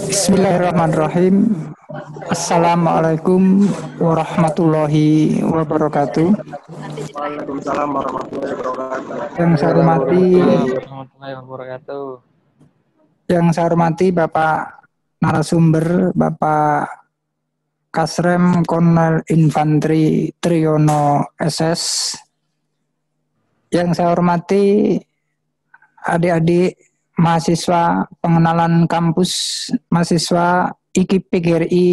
Bismillahirrahmanirrahim. Assalamualaikum warahmatullahi wabarakatuh. Waalaikumsalam warahmatullahi wabarakatuh. Yang saya hormati, warahmatullahi wabarakatuh. Bapak narasumber, Bapak Kasrem Kolonel Infanteri Triyono SS. Yang saya hormati adik-adik mahasiswa pengenalan kampus mahasiswa IKIP PGRI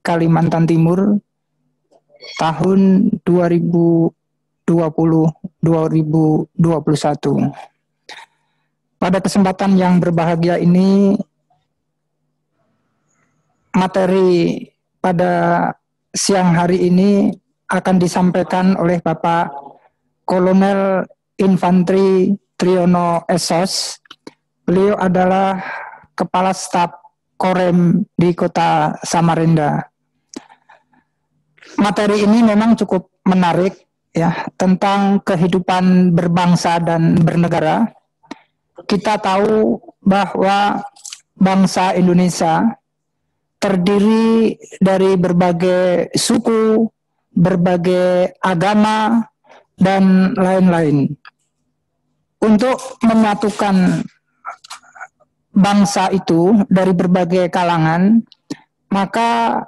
Kalimantan Timur tahun 2020-2021. Pada kesempatan yang berbahagia ini, materi pada siang hari ini akan disampaikan oleh Bapak Kolonel Infanteri Triyono SS. Beliau adalah Kepala Staf Korem di Kota Samarinda. Materi ini memang cukup menarik ya, tentang kehidupan berbangsa dan bernegara. Kita tahu bahwa bangsa Indonesia terdiri dari berbagai suku, berbagai agama, dan lain-lain. Untuk menyatukan bangsa itu dari berbagai kalangan, maka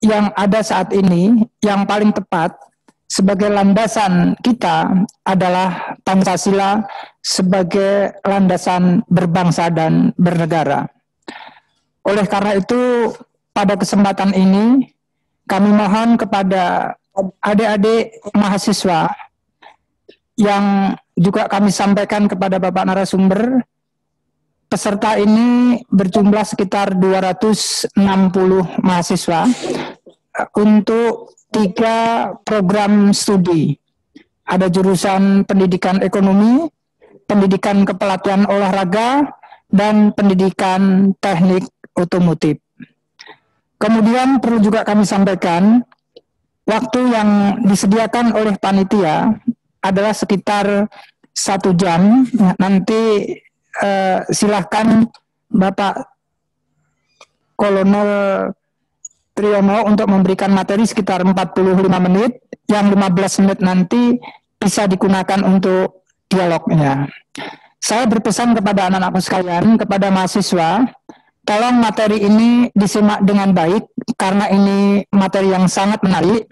yang ada saat ini yang paling tepat sebagai landasan kita adalah Pancasila sebagai landasan berbangsa dan bernegara. Oleh karena itu, pada kesempatan ini kami mohon kepada adik-adik mahasiswa yang juga kami sampaikan kepada Bapak narasumber. Peserta ini berjumlah sekitar 260 mahasiswa untuk 3 program studi. Ada jurusan pendidikan ekonomi, pendidikan kepelatihan olahraga, dan pendidikan teknik otomotif. Kemudian perlu juga kami sampaikan, waktu yang disediakan oleh panitia adalah sekitar 1 jam. Nanti silahkan Bapak Kolonel Triyono untuk memberikan materi sekitar 45 menit, yang 15 menit nanti bisa digunakan untuk dialognya. Saya berpesan kepada anak-anakku sekalian, kepada mahasiswa, tolong materi ini disimak dengan baik, karena ini materi yang sangat menarik.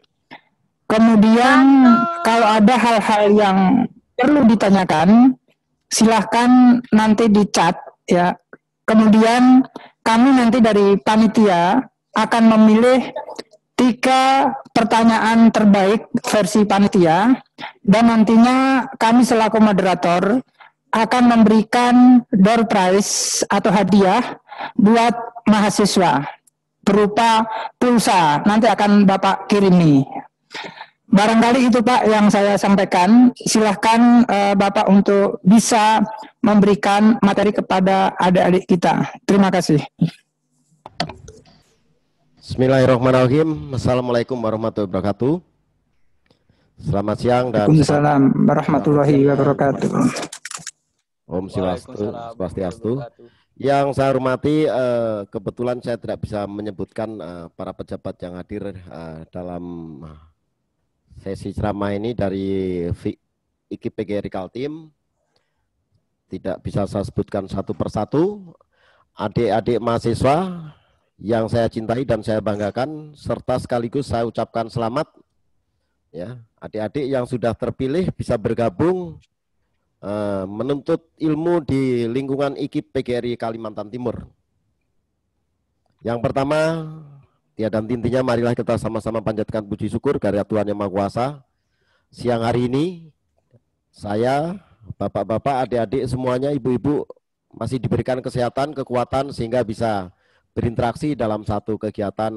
Kemudian kalau ada hal-hal yang perlu ditanyakan, silahkan nanti di chat ya. Kemudian kami nanti dari panitia akan memilih 3 pertanyaan terbaik versi panitia, dan nantinya kami selaku moderator akan memberikan door prize atau hadiah buat mahasiswa berupa pulsa, nanti akan Bapak kirimi. Barangkali itu Pak yang saya sampaikan. Silahkan Bapak untuk bisa memberikan materi kepada adik-adik kita. Terima kasih. Bismillahirrahmanirrahim. Assalamualaikum warahmatullahi wabarakatuh. Selamat siang dan Waalaikumsalam warahmatullahi wabarakatuh. Om Swastiastu. Yang saya hormati, kebetulan saya tidak bisa menyebutkan para pejabat yang hadir dalam sesi ceramah ini dari IKIP PGRI Kaltim. Tidak bisa saya sebutkan satu persatu. Adik-adik mahasiswa yang saya cintai dan saya banggakan, serta sekaligus saya ucapkan selamat ya, adik-adik yang sudah terpilih bisa bergabung menuntut ilmu di lingkungan IKIP PGRI Kalimantan Timur. Yang pertama, tiada intinya, marilah kita sama-sama panjatkan puji syukur kehadirat Tuhan Yang Maha Kuasa. Siang hari ini, saya, bapak-bapak, adik-adik semuanya, ibu-ibu masih diberikan kesehatan, kekuatan sehingga bisa berinteraksi dalam satu kegiatan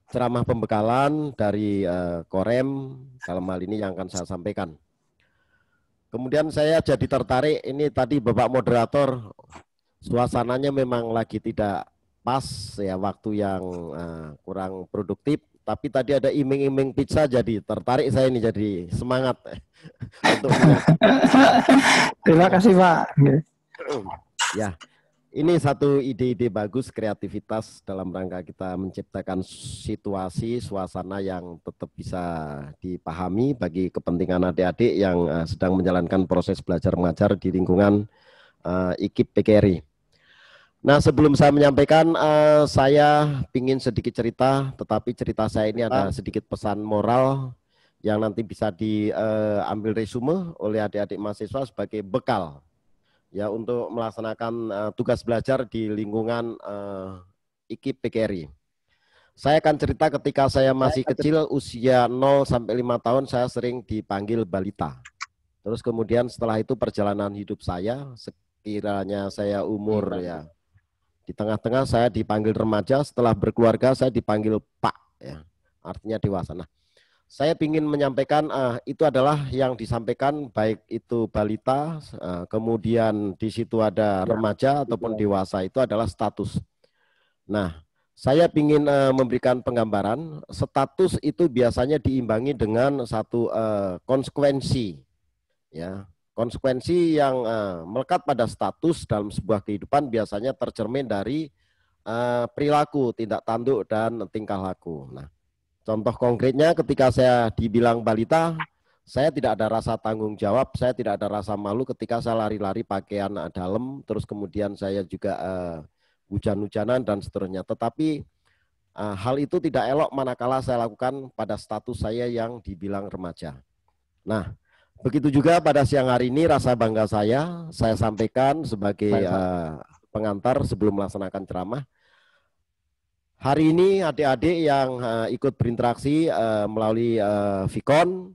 ceramah pembekalan dari Korem dalam hal ini yang akan saya sampaikan. Kemudian saya jadi tertarik, ini tadi Bapak moderator, suasananya memang lagi tidak pas ya, waktu yang kurang produktif, tapi tadi ada iming-iming pizza, jadi tertarik saya ini, jadi semangat untuk terima kasih Pak. Ya, Ini satu ide-ide bagus, kreativitas dalam rangka kita menciptakan situasi, suasana yang tetap bisa dipahami bagi kepentingan adik-adik yang sedang menjalankan proses belajar mengajar di lingkungan IKIP PGRI. Nah, sebelum saya menyampaikan, saya ingin sedikit cerita, tetapi cerita saya ini ada sedikit pesan moral yang nanti bisa diambil resume oleh adik-adik mahasiswa sebagai bekal ya untuk melaksanakan tugas belajar di lingkungan IKIP PGRI. Saya akan cerita ketika saya masih kecil, usia 0 sampai 5 tahun, saya sering dipanggil balita. Terus kemudian setelah itu perjalanan hidup saya, sekiranya saya umur ya di tengah-tengah saya dipanggil remaja, setelah berkeluarga saya dipanggil Pak, ya, artinya dewasa. Nah, saya ingin menyampaikan itu adalah yang disampaikan baik itu balita, kemudian di situ ada remaja ataupun dewasa, itu adalah status. Nah, saya ingin memberikan penggambaran, status itu biasanya diimbangi dengan satu konsekuensi, ya. Konsekuensi yang melekat pada status dalam sebuah kehidupan biasanya tercermin dari perilaku, tindak tanduk, dan tingkah laku. Nah, contoh konkretnya ketika saya dibilang balita, saya tidak ada rasa tanggung jawab, saya tidak ada rasa malu ketika saya lari-lari pakaian dalam, terus kemudian saya juga hujan-hujanan dan seterusnya. Tetapi hal itu tidak elok manakala saya lakukan pada status saya yang dibilang remaja. Nah, begitu juga pada siang hari ini rasa bangga saya sampaikan sebagai pengantar sebelum melaksanakan ceramah. Hari ini adik-adik yang ikut berinteraksi melalui Vicon,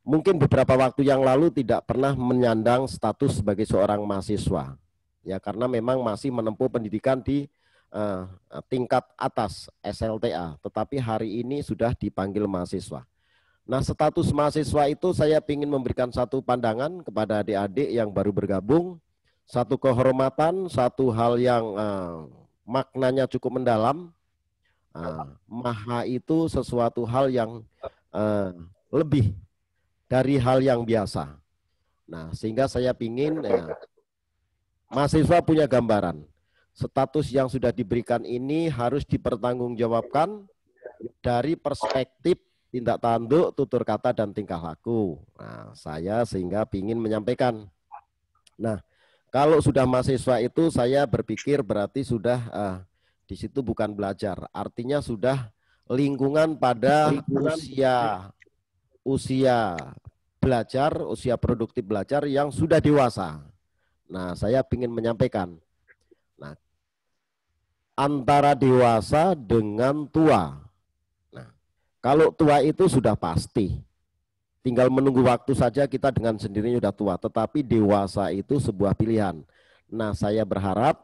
mungkin beberapa waktu yang lalu tidak pernah menyandang status sebagai seorang mahasiswa, ya karena memang masih menempuh pendidikan di tingkat atas SLTA, tetapi hari ini sudah dipanggil mahasiswa. Nah, status mahasiswa itu saya ingin memberikan satu pandangan kepada adik-adik yang baru bergabung, satu kehormatan, satu hal yang maknanya cukup mendalam. Maha itu sesuatu hal yang lebih dari hal yang biasa. Nah, sehingga saya ingin mahasiswa punya gambaran. Status yang sudah diberikan ini harus dipertanggungjawabkan dari perspektif tindak tanduk, tutur kata, dan tingkah laku. Nah, saya sehingga ingin menyampaikan. Nah, kalau sudah mahasiswa itu saya berpikir berarti sudah di situ bukan belajar, artinya sudah lingkungan pada usia belajar, usia produktif belajar yang sudah dewasa. Nah, saya ingin menyampaikan, nah, antara dewasa dengan tua. Nah, kalau tua itu sudah pasti. Tinggal menunggu waktu saja kita dengan sendirinya sudah tua, tetapi dewasa itu sebuah pilihan. Nah, saya berharap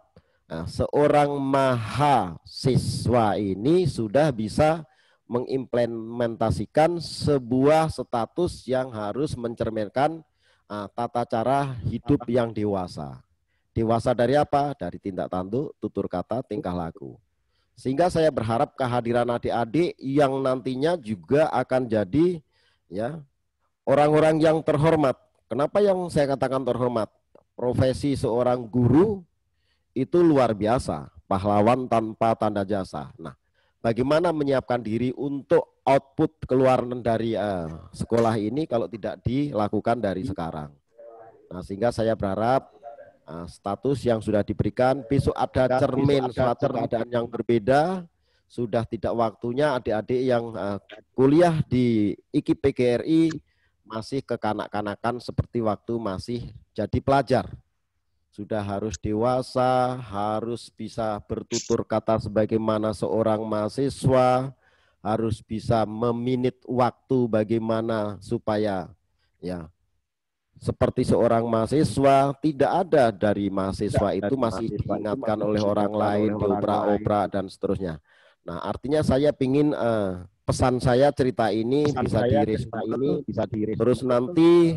seorang mahasiswa ini sudah bisa mengimplementasikan sebuah status yang harus mencerminkan tata cara hidup yang dewasa. Dewasa dari apa? Dari tindak tanduk, tutur kata, tingkah laku. Sehingga saya berharap kehadiran adik-adik yang nantinya juga akan jadi ya orang-orang yang terhormat. Kenapa yang saya katakan terhormat? Profesi seorang guru itu luar biasa, pahlawan tanpa tanda jasa. Nah, bagaimana menyiapkan diri untuk output keluaran dari sekolah ini kalau tidak dilakukan dari sekarang. Nah, sehingga saya berharap status yang sudah diberikan, besok ada cermin suatu keadaan yang berbeda, sudah tidak waktunya adik-adik yang kuliah di IKIP PGRI masih kekanak-kanakan seperti waktu masih jadi pelajar. Sudah harus dewasa, harus bisa bertutur kata sebagaimana seorang mahasiswa, harus bisa meminit waktu bagaimana supaya ya seperti seorang mahasiswa. Tidak ada dari mahasiswa itu masih diingatkan oleh orang lain, dioprak-oprak dan seterusnya. Nah, artinya saya ingin pesan saya cerita ini bisa direspon, terus nanti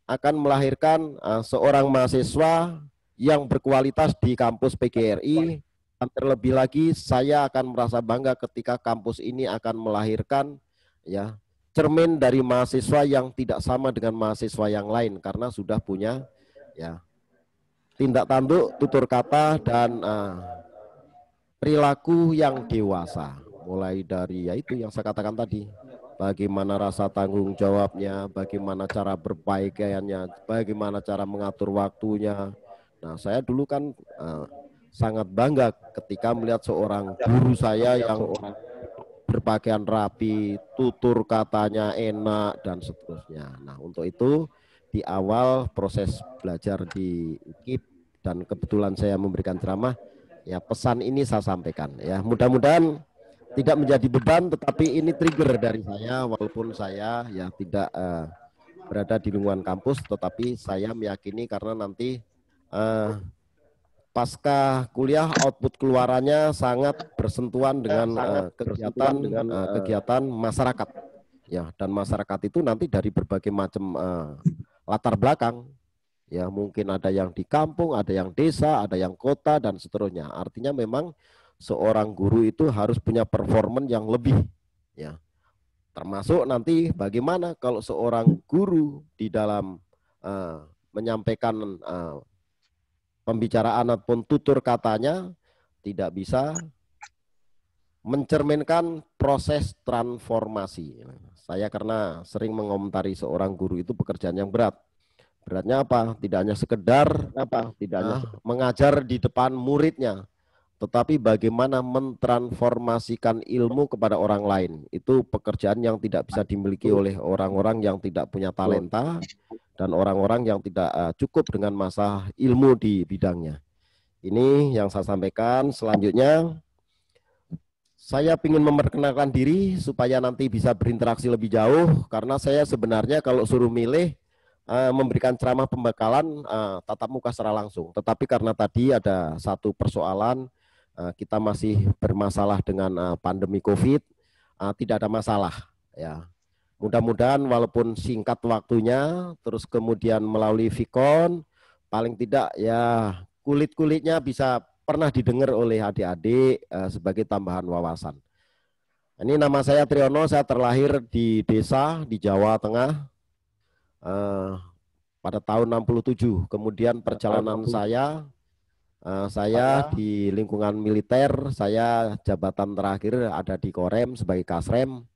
akan melahirkan seorang mahasiswa yang berkualitas di kampus PGRI. Dan terlebih lagi saya akan merasa bangga ketika kampus ini akan melahirkan ya cermin dari mahasiswa yang tidak sama dengan mahasiswa yang lain karena sudah punya ya tindak tanduk, tutur kata, dan perilaku yang dewasa. Mulai dari yaitu yang saya katakan tadi, bagaimana rasa tanggung jawabnya, bagaimana cara berpakaiannya, bagaimana cara mengatur waktunya. Nah, saya dulu kan sangat bangga ketika melihat seorang guru saya yang berpakaian rapi, tutur katanya enak, dan seterusnya. Nah, untuk itu di awal proses belajar di UKIP dan kebetulan saya memberikan ceramah, ya pesan ini saya sampaikan. Ya, mudah-mudahan tidak menjadi beban, tetapi ini trigger dari saya, walaupun saya ya tidak berada di lingkungan kampus, tetapi saya meyakini karena nanti pasca kuliah output keluarannya sangat bersentuhan dengan kegiatan masyarakat, ya, dan masyarakat itu nanti dari berbagai macam latar belakang, ya, mungkin ada yang di kampung, ada yang desa, ada yang kota, dan seterusnya. Artinya memang seorang guru itu harus punya performan yang lebih, ya, termasuk nanti bagaimana kalau seorang guru di dalam menyampaikan pembicaraan ataupun tutur katanya tidak bisa mencerminkan proses transformasi. Saya karena sering mengomentari seorang guru itu pekerjaan yang berat. Beratnya apa? Tidak hanya sekedar mengajar di depan muridnya, tetapi bagaimana mentransformasikan ilmu kepada orang lain. Itu pekerjaan yang tidak bisa dimiliki oleh orang-orang yang tidak punya talenta dan orang-orang yang tidak cukup dengan masa ilmu di bidangnya. Ini yang saya sampaikan. Selanjutnya, saya ingin memperkenalkan diri supaya nanti bisa berinteraksi lebih jauh, karena saya sebenarnya kalau suruh milih memberikan ceramah pembekalan tatap muka secara langsung. Tetapi karena tadi ada satu persoalan, kita masih bermasalah dengan pandemi COVID, tidak ada masalah, ya. Mudah-mudahan walaupun singkat waktunya, terus kemudian melalui Vicon, paling tidak ya kulit-kulitnya bisa pernah didengar oleh adik-adik sebagai tambahan wawasan. Ini nama saya Triyono, saya terlahir di desa di Jawa Tengah pada tahun 67. Kemudian perjalanan saya di lingkungan militer, saya jabatan terakhir ada di Korem sebagai Kasrem.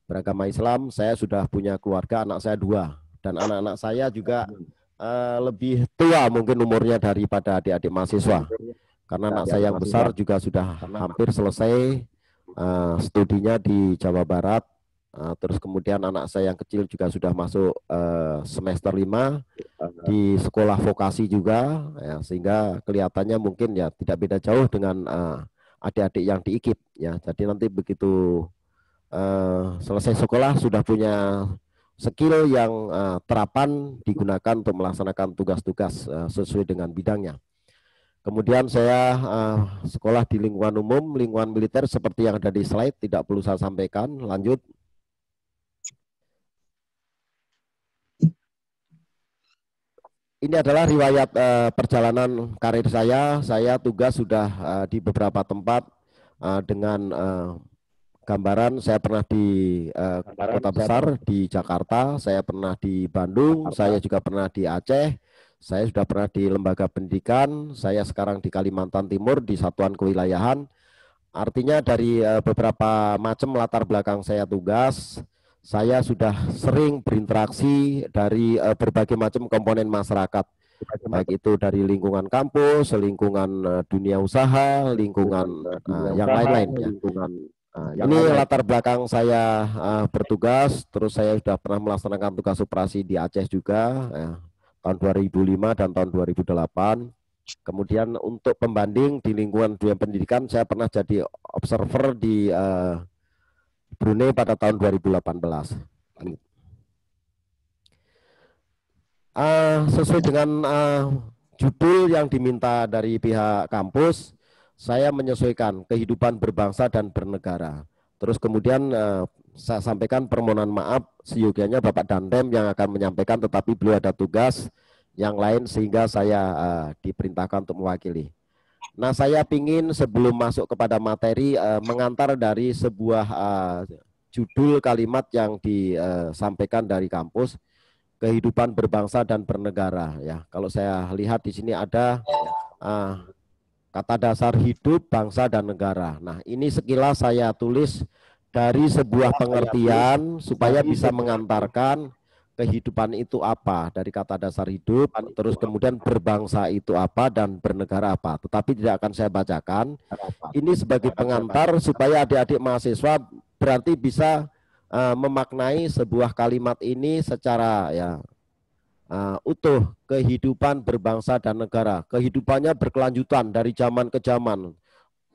Beragama Islam, saya sudah punya keluarga, anak saya 2, dan anak-anak saya juga lebih tua mungkin umurnya daripada adik-adik mahasiswa, karena anak saya yang besar juga sudah hampir selesai studinya di Jawa Barat, terus kemudian anak saya yang kecil juga sudah masuk semester 5 di sekolah vokasi juga, ya, sehingga kelihatannya mungkin ya tidak beda jauh dengan adik-adik yang di IKIP, ya. Jadi nanti begitu selesai sekolah sudah punya skill yang terapan digunakan untuk melaksanakan tugas-tugas sesuai dengan bidangnya. Kemudian saya sekolah di lingkungan umum, lingkungan militer seperti yang ada di slide, tidak perlu saya sampaikan. Lanjut. Ini adalah riwayat perjalanan karir saya. Saya tugas sudah di beberapa tempat dengan gambaran. Saya pernah di kota besar di Jakarta, saya pernah di Bandung, saya juga pernah di Aceh, saya sudah pernah di lembaga pendidikan, saya sekarang di Kalimantan Timur di satuan kewilayahan. Artinya dari beberapa macam latar belakang saya tugas, saya sudah sering berinteraksi dari berbagai macam komponen masyarakat, baik itu dari lingkungan kampus, lingkungan dunia usaha, lingkungan yang lain-lain, ya. Ini latar belakang saya bertugas, terus saya sudah pernah melaksanakan tugas operasi di Aceh juga, ya, tahun 2005 dan tahun 2008. Kemudian untuk pembanding di lingkungan dunia pendidikan, saya pernah jadi observer di Brunei pada tahun 2018. Sesuai dengan judul yang diminta dari pihak kampus, saya menyesuaikan kehidupan berbangsa dan bernegara. Terus kemudian saya sampaikan permohonan maaf seyogianya Bapak Dandem yang akan menyampaikan, tetapi beliau ada tugas yang lain sehingga saya diperintahkan untuk mewakili. Nah, saya ingin sebelum masuk kepada materi mengantar dari sebuah judul kalimat yang disampaikan dari kampus, kehidupan berbangsa dan bernegara. Ya, kalau saya lihat di sini ada kata dasar hidup, bangsa dan negara. Nah, ini sekilas saya tulis dari sebuah pengertian supaya bisa mengantarkan kehidupan itu apa, dari kata dasar hidup, terus kemudian berbangsa itu apa dan bernegara apa. Tetapi tidak akan saya bacakan. Ini sebagai pengantar supaya adik-adik mahasiswa berarti bisa memaknai sebuah kalimat ini secara utuh. Kehidupan berbangsa dan negara, kehidupannya berkelanjutan dari zaman ke zaman,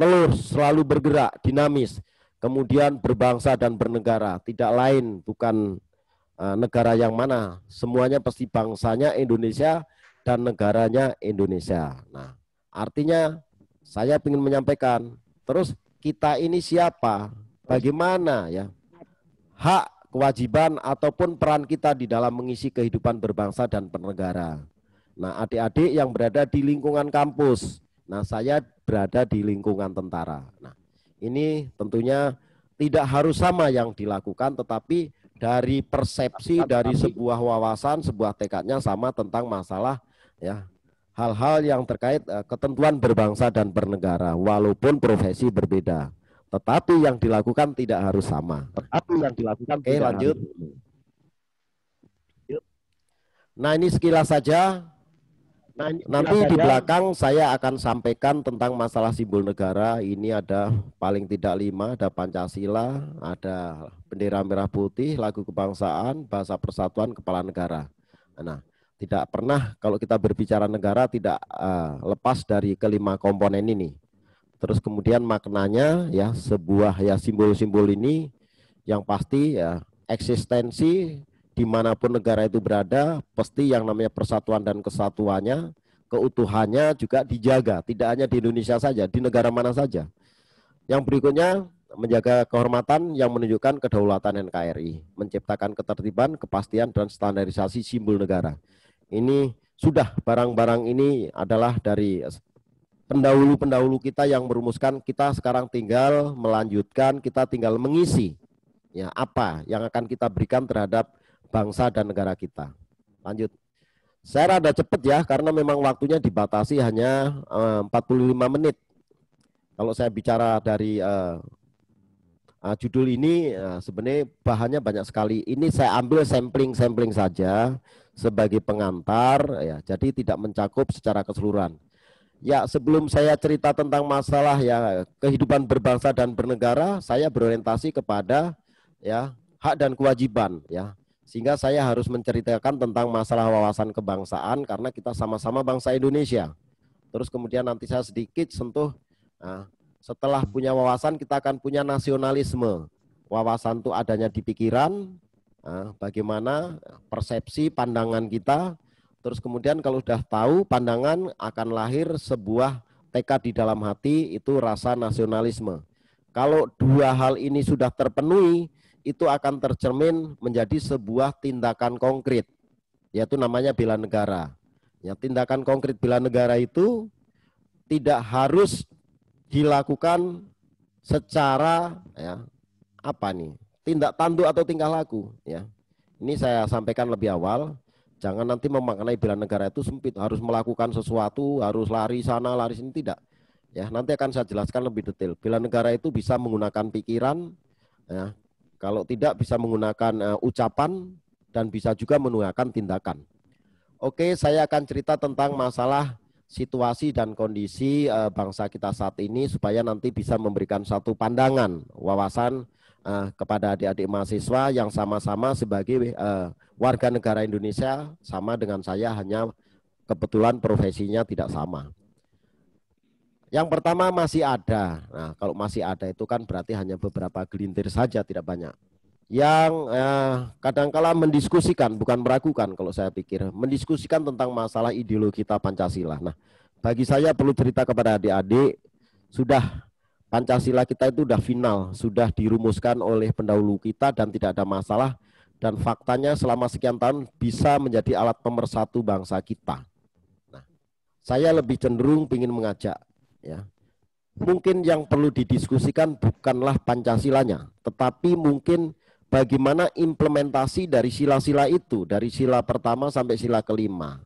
terus selalu bergerak, dinamis. Kemudian berbangsa dan bernegara, tidak lain bukan negara yang mana, semuanya pasti bangsanya Indonesia dan negaranya Indonesia. Nah, artinya saya ingin menyampaikan, terus kita ini siapa, bagaimana ya hak, kewajiban ataupun peran kita di dalam mengisi kehidupan berbangsa dan bernegara. Nah, adik-adik yang berada di lingkungan kampus, nah saya berada di lingkungan tentara. Nah, ini tentunya tidak harus sama yang dilakukan, tetapi dari persepsi, dari sebuah wawasan, sebuah tekadnya sama tentang masalah ya hal-hal yang terkait ketentuan berbangsa dan bernegara, walaupun profesi berbeda. Tetapi yang dilakukan tidak harus sama. Oke, lanjut. Nah, ini sekilas saja. Nanti di belakang saya akan sampaikan tentang masalah simbol negara. Ini ada paling tidak 5, ada Pancasila, ada bendera merah putih, lagu kebangsaan, bahasa persatuan, kepala negara. Nah, tidak pernah kalau kita berbicara negara tidak lepas dari kelima komponen ini. Terus kemudian maknanya ya sebuah ya simbol-simbol ini yang pasti ya eksistensi dimanapun negara itu berada, pasti yang namanya persatuan dan kesatuannya, keutuhannya juga dijaga, tidak hanya di Indonesia saja, di negara mana saja. Yang berikutnya, menjaga kehormatan yang menunjukkan kedaulatan NKRI, menciptakan ketertiban, kepastian, dan standarisasi simbol negara. Ini sudah barang-barang ini adalah dari pendahulu-pendahulu kita yang merumuskan, kita sekarang tinggal melanjutkan, kita tinggal mengisi ya apa yang akan kita berikan terhadap bangsa dan negara kita. Lanjut. Saya rada cepat ya, karena memang waktunya dibatasi hanya 45 menit. Kalau saya bicara dari judul ini, sebenarnya bahannya banyak sekali. Ini saya ambil sampling saja sebagai pengantar, ya, jadi tidak mencakup secara keseluruhan. Ya, sebelum saya cerita tentang masalah ya kehidupan berbangsa dan bernegara, saya berorientasi kepada ya hak dan kewajiban ya. Sehingga saya harus menceritakan tentang masalah wawasan kebangsaan karena kita sama-sama bangsa Indonesia. Terus kemudian nanti saya sedikit sentuh, setelah punya wawasan kita akan punya nasionalisme. Wawasan itu adanya di pikiran, bagaimana persepsi, pandangan kita. Terus kemudian kalau sudah tahu pandangan akan lahir sebuah tekad di dalam hati, itu rasa nasionalisme. Kalau dua hal ini sudah terpenuhi, itu akan tercermin menjadi sebuah tindakan konkret, yaitu namanya bela negara. Ya, tindakan konkret bela negara itu tidak harus dilakukan secara ya apa nih tindak tanduk atau tingkah laku. Ya, ini saya sampaikan lebih awal. Jangan nanti memaknai bela negara itu sempit, harus melakukan sesuatu, harus lari sana, lari sini, tidak. Ya, nanti akan saya jelaskan lebih detail. Bela negara itu bisa menggunakan pikiran, ya. Kalau tidak bisa menggunakan ucapan dan bisa juga menggunakan tindakan. Oke, saya akan cerita tentang masalah situasi dan kondisi bangsa kita saat ini supaya nanti bisa memberikan satu pandangan, wawasan kepada adik-adik mahasiswa yang sama-sama sebagai warga negara Indonesia, sama dengan saya, hanya kebetulan profesinya tidak sama. Yang pertama masih ada. Nah, kalau masih ada itu kan berarti hanya beberapa gelintir saja, tidak banyak. Yang kadangkala mendiskusikan, bukan meragukan kalau saya pikir, mendiskusikan tentang masalah ideologi kita Pancasila. Nah, bagi saya perlu cerita kepada adik-adik, sudah Pancasila kita itu sudah final, sudah dirumuskan oleh pendahulu kita dan tidak ada masalah. Dan faktanya selama sekian tahun bisa menjadi alat pemersatu bangsa kita. Nah, saya lebih cenderung ingin mengajak, ya, mungkin yang perlu didiskusikan bukanlah Pancasilanya, tetapi mungkin bagaimana implementasi dari sila-sila itu, dari sila pertama sampai sila kelima.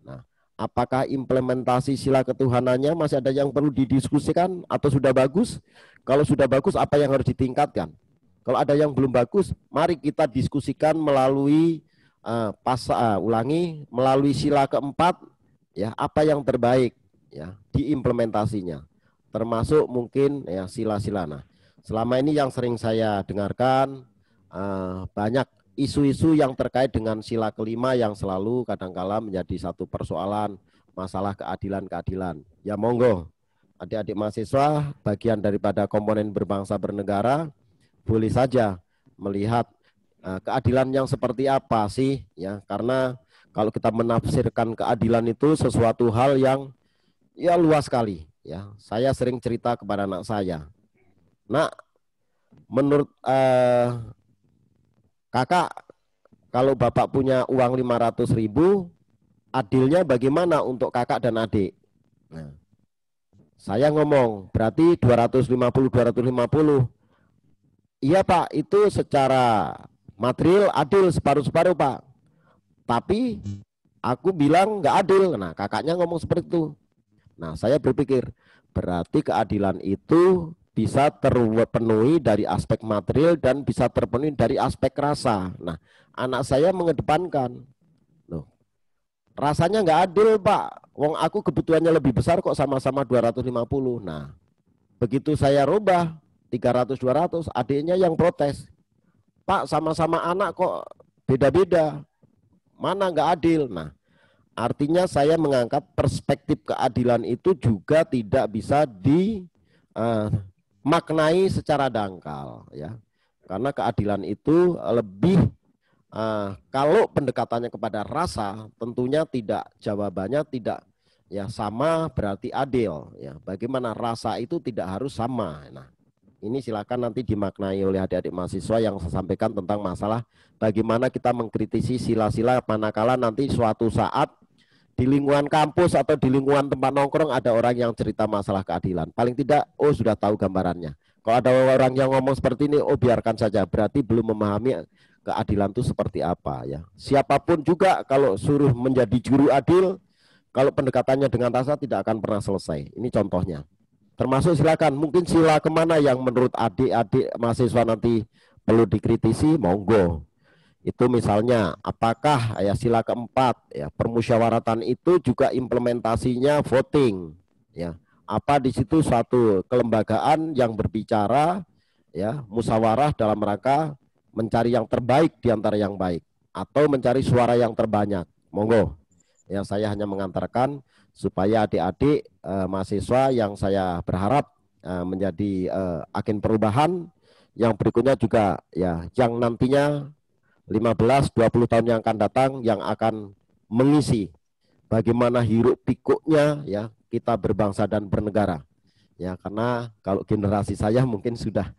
Nah, apakah implementasi sila ketuhanannya masih ada yang perlu didiskusikan atau sudah bagus? Kalau sudah bagus, apa yang harus ditingkatkan? Kalau ada yang belum bagus, mari kita diskusikan melalui melalui sila keempat, ya, apa yang terbaik, ya, diimplementasinya, termasuk mungkin ya sila-sila. Nah, selama ini yang sering saya dengarkan banyak isu-isu yang terkait dengan sila kelima yang selalu kadangkala menjadi satu persoalan, masalah keadilan-keadilan. Ya monggo, adik-adik mahasiswa, bagian daripada komponen berbangsa bernegara, boleh saja melihat keadilan yang seperti apa sih, ya, karena kalau kita menafsirkan keadilan itu sesuatu hal yang ya luas sekali, ya. Saya sering cerita kepada anak saya, nak, menurut kakak, kalau bapak punya uang 500.000, adilnya bagaimana untuk kakak dan adik? Nah, saya ngomong, berarti 250. Iya Pak, itu secara material adil separuh-separuh Pak. Tapi aku bilang nggak adil. Nah, kakaknya ngomong seperti itu. Nah, saya berpikir, berarti keadilan itu bisa terpenuhi dari aspek material dan bisa terpenuhi dari aspek rasa. Nah, anak saya mengedepankan, loh, rasanya nggak adil Pak, wong aku kebutuhannya lebih besar kok sama-sama 250. Nah, begitu saya rubah 300-200, adiknya yang protes, Pak, sama-sama anak kok beda-beda, mana nggak adil. Nah, artinya saya mengangkat perspektif keadilan itu juga tidak bisa maknai secara dangkal, ya, karena keadilan itu lebih kalau pendekatannya kepada rasa, tentunya tidak, jawabannya tidak ya sama berarti adil, ya. Bagaimana rasa itu tidak harus sama. Nah, ini silakan nanti dimaknai oleh adik-adik mahasiswa yang saya sampaikan tentang masalah bagaimana kita mengkritisi sila-sila manakala nanti suatu saat di lingkungan kampus atau di lingkungan tempat nongkrong ada orang yang cerita masalah keadilan. Paling tidak, oh sudah tahu gambarannya. Kalau ada orang yang ngomong seperti ini, oh biarkan saja, berarti belum memahami keadilan itu seperti apa, ya. Siapapun juga kalau suruh menjadi juru adil, kalau pendekatannya dengan rasa tidak akan pernah selesai. Ini contohnya. Termasuk silakan, mungkin sila kemana yang menurut adik-adik mahasiswa nanti perlu dikritisi, monggo. Itu misalnya apakah ya sila keempat, ya, permusyawaratan itu juga implementasinya voting, ya. Apa di situ suatu kelembagaan yang berbicara, ya, musyawarah dalam rangka mencari yang terbaik di antara yang baik atau mencari suara yang terbanyak. Monggo. Ya, saya hanya mengantarkan supaya adik-adik mahasiswa yang saya berharap menjadi agen perubahan yang berikutnya juga, ya, yang nantinya 15-20 tahun yang akan datang yang akan mengisi bagaimana hiruk pikuknya, ya, kita berbangsa dan bernegara, ya, karena kalau generasi saya mungkin sudah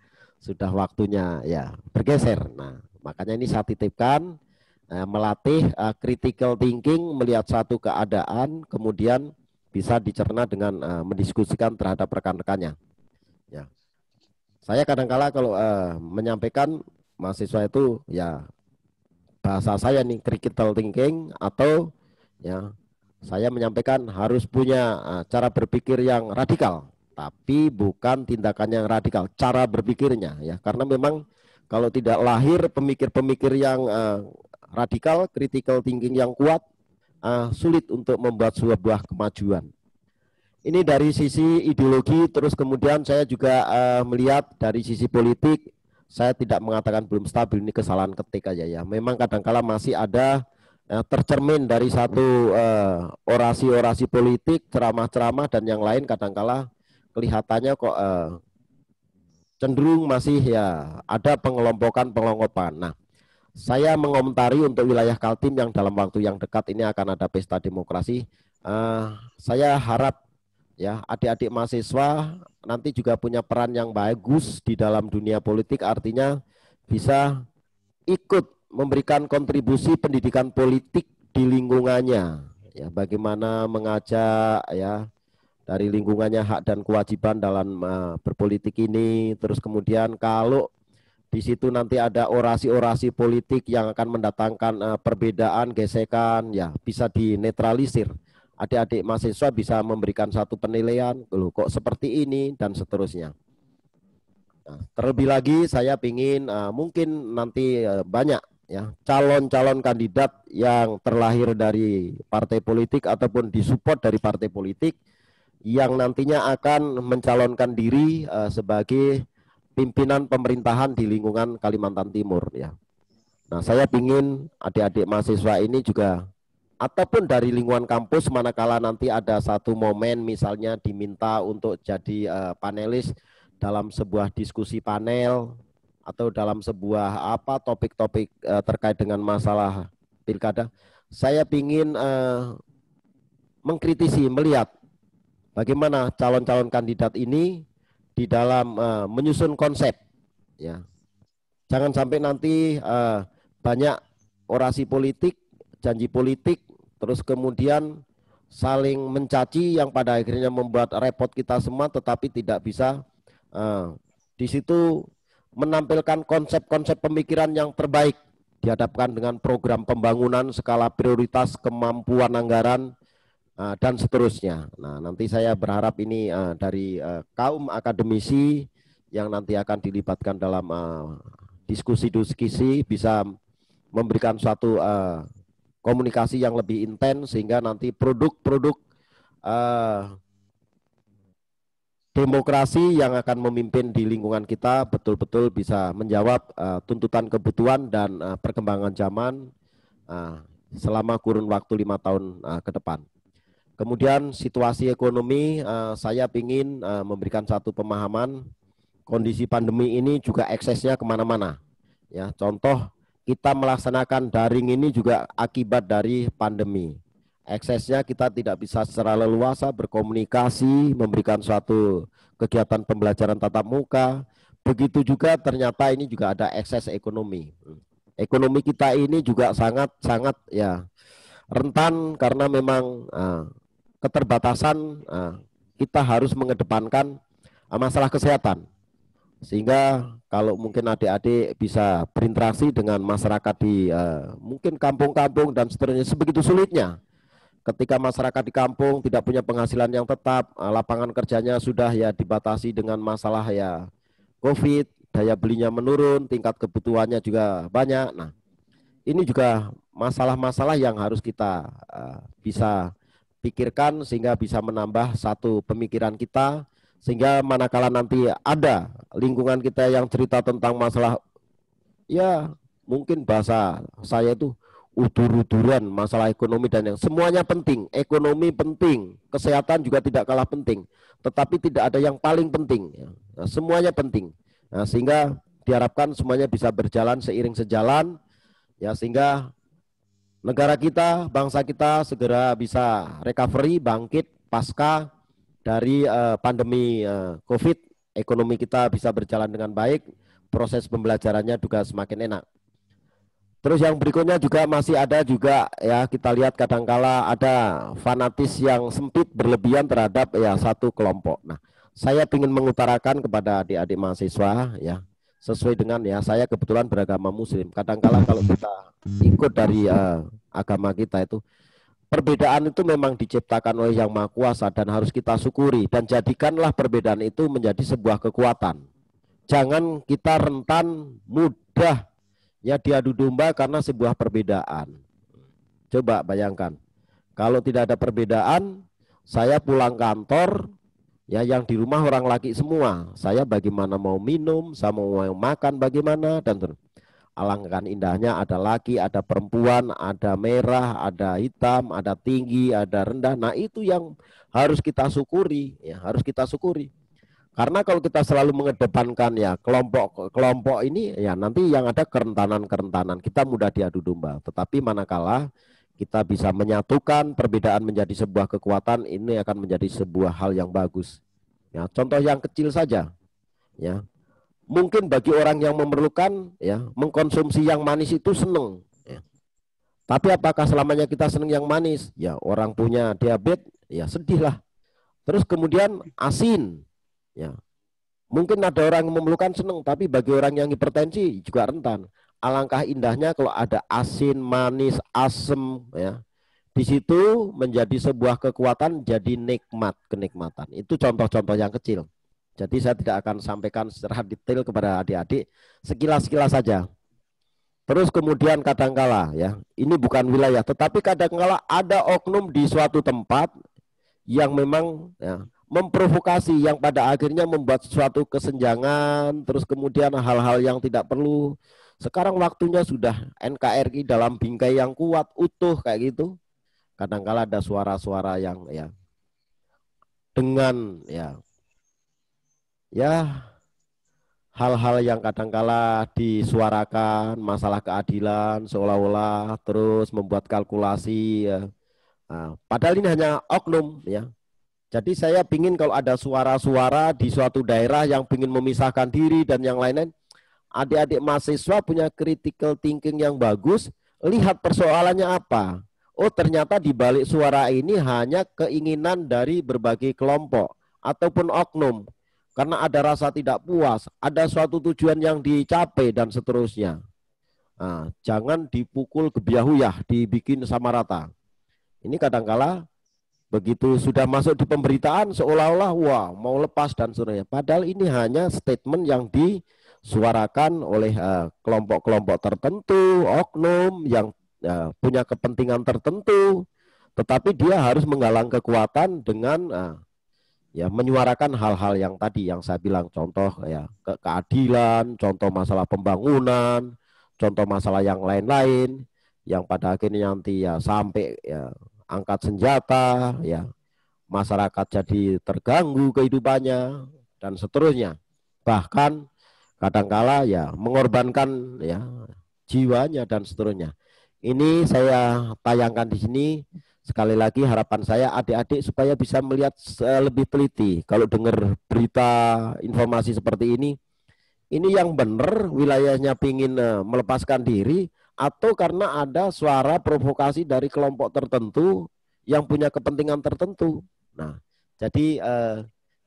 waktunya, ya, bergeser. Nah, makanya ini saya titipkan melatih critical thinking, melihat satu keadaan kemudian bisa dicerna dengan mendiskusikan terhadap rekan-rekannya, ya. Saya kadang-kala kalau menyampaikan mahasiswa itu, ya, bahasa saya nih critical thinking, atau ya saya menyampaikan harus punya cara berpikir yang radikal, tapi bukan tindakan yang radikal, cara berpikirnya, ya, karena memang kalau tidak lahir pemikir-pemikir yang radikal, critical thinking yang kuat, sulit untuk membuat sebuah kemajuan. Ini dari sisi ideologi. Terus kemudian saya juga melihat dari sisi politik. Saya tidak mengatakan belum stabil, ini kesalahan ketik aja, ya. Memang kadangkala masih ada tercermin dari satu orasi-orasi politik, ceramah-ceramah dan yang lain, kadangkala kelihatannya kok cenderung masih, ya, ada pengelompokan. Nah, saya mengomentari untuk wilayah Kaltim yang dalam waktu yang dekat ini akan ada pesta demokrasi. Saya harap, ya, adik-adik mahasiswa nanti juga punya peran yang bagus di dalam dunia politik, artinya bisa ikut memberikan kontribusi pendidikan politik di lingkungannya, ya, bagaimana mengajak, ya, dari lingkungannya hak dan kewajiban dalam berpolitik ini. Terus kemudian kalau Di situ nanti ada orasi-orasi politik yang akan mendatangkan perbedaan, gesekan, ya bisa dinetralisir. Adik-adik mahasiswa bisa memberikan satu penilaian, loh kok seperti ini dan seterusnya. Nah, terlebih lagi saya ingin mungkin nanti banyak ya calon-calon kandidat yang terlahir dari partai politik ataupun disupport dari partai politik yang nantinya akan mencalonkan diri sebagai pimpinan pemerintahan di lingkungan Kalimantan Timur ya. Nah, saya ingin adik-adik mahasiswa ini juga ataupun dari lingkungan kampus manakala nanti ada satu momen misalnya diminta untuk jadi panelis dalam sebuah diskusi panel atau dalam sebuah topik-topik terkait dengan masalah pilkada, saya ingin mengkritisi, melihat bagaimana calon-calon kandidat ini di dalam menyusun konsep, ya. Jangan sampai nanti banyak orasi politik, janji politik, terus kemudian saling mencaci yang pada akhirnya membuat repot kita semua, tetapi tidak bisa di situ menampilkan konsep-konsep pemikiran yang terbaik dihadapkan dengan program pembangunan skala prioritas, kemampuan anggaran, dan seterusnya. Nah, nanti saya berharap ini dari kaum akademisi yang nanti akan dilibatkan dalam diskusi-diskusi bisa memberikan suatu komunikasi yang lebih intens sehingga nanti produk-produk demokrasi yang akan memimpin di lingkungan kita betul-betul bisa menjawab tuntutan kebutuhan dan perkembangan zaman selama kurun waktu 5 tahun ke depan. Kemudian situasi ekonomi, saya ingin memberikan satu pemahaman kondisi pandemi ini juga eksesnya kemana-mana. Ya, contoh kita melaksanakan daring ini juga akibat dari pandemi. Eksesnya kita tidak bisa secara leluasa berkomunikasi, memberikan suatu kegiatan pembelajaran tatap muka. Begitu juga ternyata ini juga ada ekses ekonomi. Ekonomi kita ini juga sangat ya rentan karena memang keterbatasan, kita harus mengedepankan masalah kesehatan. Sehingga kalau mungkin adik-adik bisa berinteraksi dengan masyarakat di mungkin kampung-kampung dan seterusnya, sebegitu sulitnya. Ketika masyarakat di kampung tidak punya penghasilan yang tetap, lapangan kerjanya sudah ya dibatasi dengan masalah ya COVID, daya belinya menurun, tingkat kebutuhannya juga banyak. Nah, ini juga masalah-masalah yang harus kita bisa pikirkan sehingga bisa menambah satu pemikiran kita, sehingga manakala nanti ada lingkungan kita yang cerita tentang masalah, ya mungkin bahasa saya itu udur-uduran masalah ekonomi dan yang semuanya penting, ekonomi penting, kesehatan juga tidak kalah penting, tetapi tidak ada yang paling penting, ya. Nah, semuanya penting, nah, sehingga diharapkan semuanya bisa berjalan seiring sejalan, ya, sehingga negara kita, bangsa kita segera bisa recovery, bangkit pasca dari pandemi COVID, ekonomi kita bisa berjalan dengan baik, proses pembelajarannya juga semakin enak. Terus yang berikutnya juga masih ada juga ya, kita lihat kadangkala ada fanatis yang sempit berlebihan terhadap ya satu kelompok. Nah, saya ingin mengutarakan kepada adik-adik mahasiswa ya, sesuai dengan ya saya kebetulan beragama Muslim. Kadangkala kalau kita ikut dari agama kita itu, perbedaan itu memang diciptakan oleh Yang Maha Kuasa dan harus kita syukuri, dan jadikanlah perbedaan itu menjadi sebuah kekuatan. Jangan kita rentan mudah ya diadu domba karena sebuah perbedaan. Coba bayangkan, kalau tidak ada perbedaan, saya pulang kantor ya yang di rumah orang laki semua, saya bagaimana mau minum, saya mau makan bagaimana, dan alangkah indahnya ada laki, ada perempuan, ada merah, ada hitam, ada tinggi, ada rendah. Nah, itu yang harus kita syukuri, ya, harus kita syukuri. Karena kalau kita selalu mengedepankan ya kelompok-kelompok ini, ya nanti yang ada kerentanan-kerentanan, kita mudah diadu domba. Tetapi manakala kita bisa menyatukan perbedaan menjadi sebuah kekuatan, ini akan menjadi sebuah hal yang bagus. Ya, contoh yang kecil saja, ya. Mungkin bagi orang yang memerlukan ya mengkonsumsi yang manis itu seneng, ya. Tapi apakah selamanya kita seneng yang manis? Ya, orang punya diabetes ya sedih lah. Terus kemudian asin, ya Mungkin ada orang yang memerlukan senang, tapi bagi orang yang hipertensi juga rentan. Alangkah indahnya kalau ada asin, manis, asem, ya. Di situ menjadi sebuah kekuatan, jadi nikmat, kenikmatan. Itu contoh-contoh yang kecil. Jadi saya tidak akan sampaikan secara detail kepada adik-adik, sekilas-sekilas saja. Terus kemudian kadangkala, ya, ini bukan wilayah, tetapi kadangkala ada oknum di suatu tempat yang memang, ya, memprovokasi, yang pada akhirnya membuat suatu kesenjangan, terus kemudian hal-hal yang tidak perlu. Sekarang waktunya sudah NKRI dalam bingkai yang kuat, utuh kayak gitu. Kadangkala ada suara-suara yang, ya, dengan, ya hal-hal yang kadangkala disuarakan, masalah keadilan seolah-olah terus membuat kalkulasi, ya. Nah, padahal ini hanya oknum, ya. Jadi saya ingin kalau ada suara-suara di suatu daerah yang ingin memisahkan diri dan yang lain-lain, adik-adik mahasiswa punya critical thinking yang bagus, lihat persoalannya apa. Oh, ternyata di balik suara ini hanya keinginan dari berbagai kelompok ataupun oknum. Karena ada rasa tidak puas, ada suatu tujuan yang dicapai dan seterusnya. Nah, jangan dipukul gebiah-uyah, dibikin sama rata. Ini kadangkala begitu sudah masuk di pemberitaan seolah-olah wah mau lepas dan seterusnya. Padahal ini hanya statement yang disuarakan oleh kelompok-kelompok tertentu, oknum yang punya kepentingan tertentu, tetapi dia harus menggalang kekuatan dengan ya menyuarakan hal-hal yang tadi yang saya bilang, contoh ya keadilan, contoh masalah pembangunan, contoh masalah yang lain-lain, yang pada akhirnya nanti ya sampai ya angkat senjata, ya masyarakat jadi terganggu kehidupannya dan seterusnya. Bahkan kadangkala ya mengorbankan ya jiwanya dan seterusnya. Ini saya tayangkan di sini. Sekali lagi harapan saya adik-adik supaya bisa melihat lebih teliti. Kalau dengar berita informasi seperti ini yang benar wilayahnya pingin melepaskan diri atau karena ada suara provokasi dari kelompok tertentu yang punya kepentingan tertentu. Nah, jadi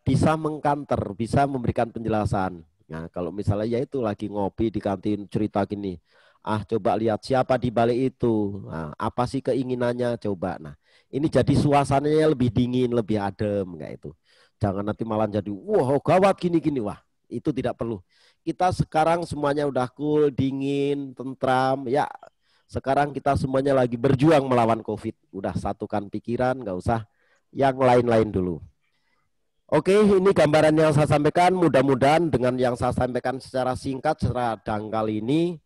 bisa mengkanter, bisa memberikan penjelasan. Nah, kalau misalnya ya itu lagi ngopi di kantin cerita gini, coba lihat siapa di balik itu, apa sih keinginannya, coba. Nah, ini jadi suasananya lebih dingin, lebih adem, kayak itu. Jangan nanti malah jadi, wah gawat gini-gini, wah itu tidak perlu. Kita sekarang semuanya udah cool, dingin, tentram, ya sekarang kita semuanya lagi berjuang melawan COVID. Udah satukan pikiran, nggak usah yang lain-lain dulu. Oke, ini gambaran yang saya sampaikan, mudah-mudahan dengan yang saya sampaikan secara singkat, secara dangkal ini,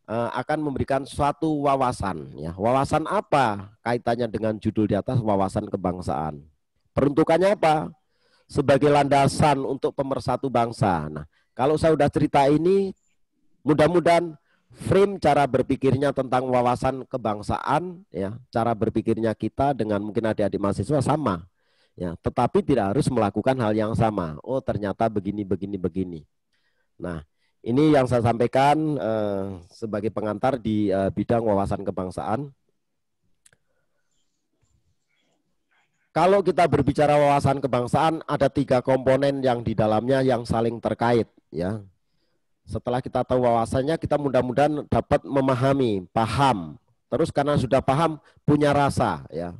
akan memberikan suatu wawasan. Ya. Wawasan apa kaitannya dengan judul di atas, wawasan kebangsaan. Peruntukannya apa? Sebagai landasan untuk pemersatu bangsa. Nah, kalau saya sudah cerita ini, mudah-mudahan frame cara berpikirnya tentang wawasan kebangsaan, ya, cara berpikirnya kita dengan mungkin adik-adik mahasiswa sama. Ya, tetapi tidak harus melakukan hal yang sama. Oh, ternyata begini, begini, begini. Nah, ini yang saya sampaikan sebagai pengantar di bidang wawasan kebangsaan. Kalau kita berbicara wawasan kebangsaan, ada 3 komponen yang di dalamnya yang saling terkait. Ya. Setelah kita tahu wawasannya, kita mudah-mudahan dapat memahami, paham. Terus karena sudah paham, punya rasa. Ya.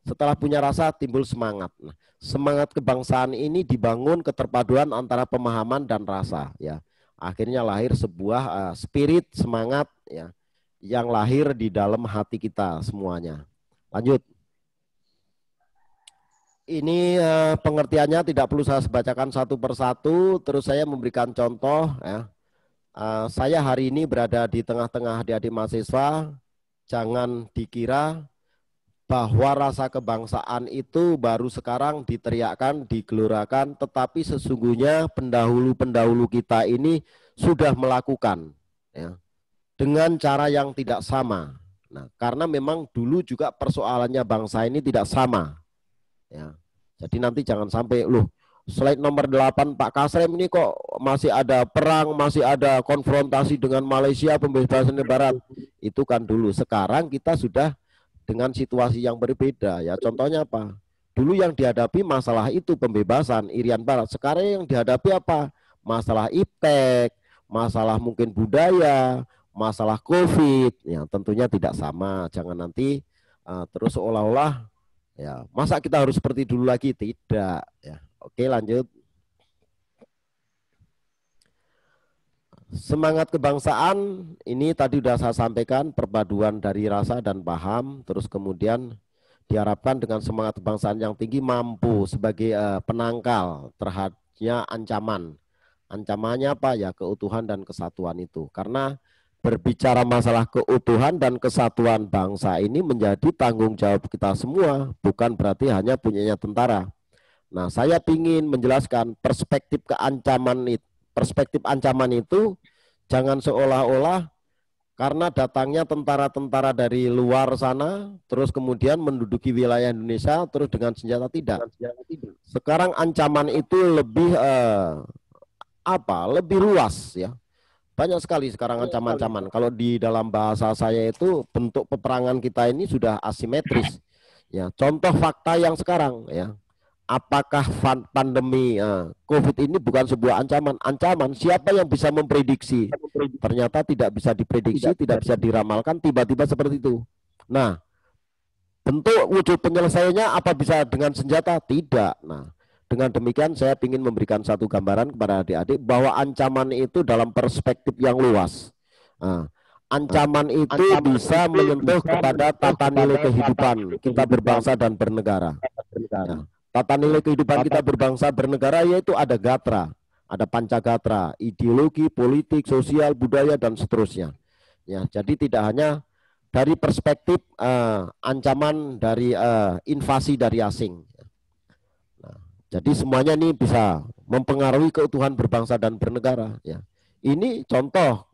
Setelah punya rasa, timbul semangat. Nah, semangat kebangsaan ini dibangun keterpaduan antara pemahaman dan rasa. Ya. Akhirnya lahir sebuah spirit, semangat ya, yang lahir di dalam hati kita semuanya. Lanjut. Ini pengertiannya tidak perlu saya bacakan satu persatu, terus saya memberikan contoh. Ya. Saya hari ini berada di tengah-tengah adik-adik mahasiswa, jangan dikira bahwa rasa kebangsaan itu baru sekarang diteriakkan, digelorakan, tetapi sesungguhnya pendahulu-pendahulu kita ini sudah melakukan ya, dengan cara yang tidak sama. Nah, karena memang dulu juga persoalannya bangsa ini tidak sama. Ya. Jadi nanti jangan sampai, loh slide nomor 8 Pak Kasrem ini kok masih ada perang, masih ada konfrontasi dengan Malaysia, pembebasan Barat. Itu kan dulu, sekarang kita sudah dengan situasi yang berbeda ya. Contohnya apa? Dulu yang dihadapi masalah itu pembebasan Irian Barat. Sekarang yang dihadapi apa? masalah iptek, masalah mungkin budaya, masalah COVID, ya tentunya tidak sama. Jangan nanti terus seolah-olah ya masa kita harus seperti dulu lagi, tidak. Ya, oke lanjut. Semangat kebangsaan ini tadi sudah saya sampaikan, perpaduan dari rasa dan paham, terus kemudian diharapkan dengan semangat kebangsaan yang tinggi mampu sebagai penangkal terhadapnya ancaman. Ancamannya apa ya? Keutuhan dan kesatuan itu. Karena berbicara masalah keutuhan dan kesatuan bangsa ini menjadi tanggung jawab kita semua, bukan berarti hanya punyanya tentara. Nah, saya ingin menjelaskan perspektif ancaman itu jangan seolah-olah karena datangnya tentara-tentara dari luar sana, terus kemudian menduduki wilayah Indonesia, terus dengan senjata tidak. Sekarang ancaman itu lebih lebih luas ya. Banyak sekali sekarang ancaman-ancaman. Kalau di dalam bahasa saya itu bentuk peperangan kita ini sudah asimetris. Ya, contoh fakta yang sekarang ya. Apakah pandemi COVID ini bukan sebuah ancaman? Ancaman, siapa yang bisa memprediksi? Ternyata tidak bisa diprediksi, tidak bisa diramalkan, tiba-tiba seperti itu. Nah, bentuk wujud penyelesaiannya apa bisa dengan senjata? Tidak. Nah, dengan demikian saya ingin memberikan satu gambaran kepada adik-adik bahwa ancaman itu dalam perspektif yang luas. Ancaman itu bisa menyentuh kepada tata nilai kehidupan kita berbangsa dan bernegara. Nah, tata nilai kehidupan kita berbangsa bernegara yaitu ada gatra, ada pancagatra, ideologi, politik, sosial, budaya dan seterusnya. Ya, jadi tidak hanya dari perspektif ancaman dari invasi dari asing. Nah, jadi semuanya ini bisa mempengaruhi keutuhan berbangsa dan bernegara. Ya, ini contoh.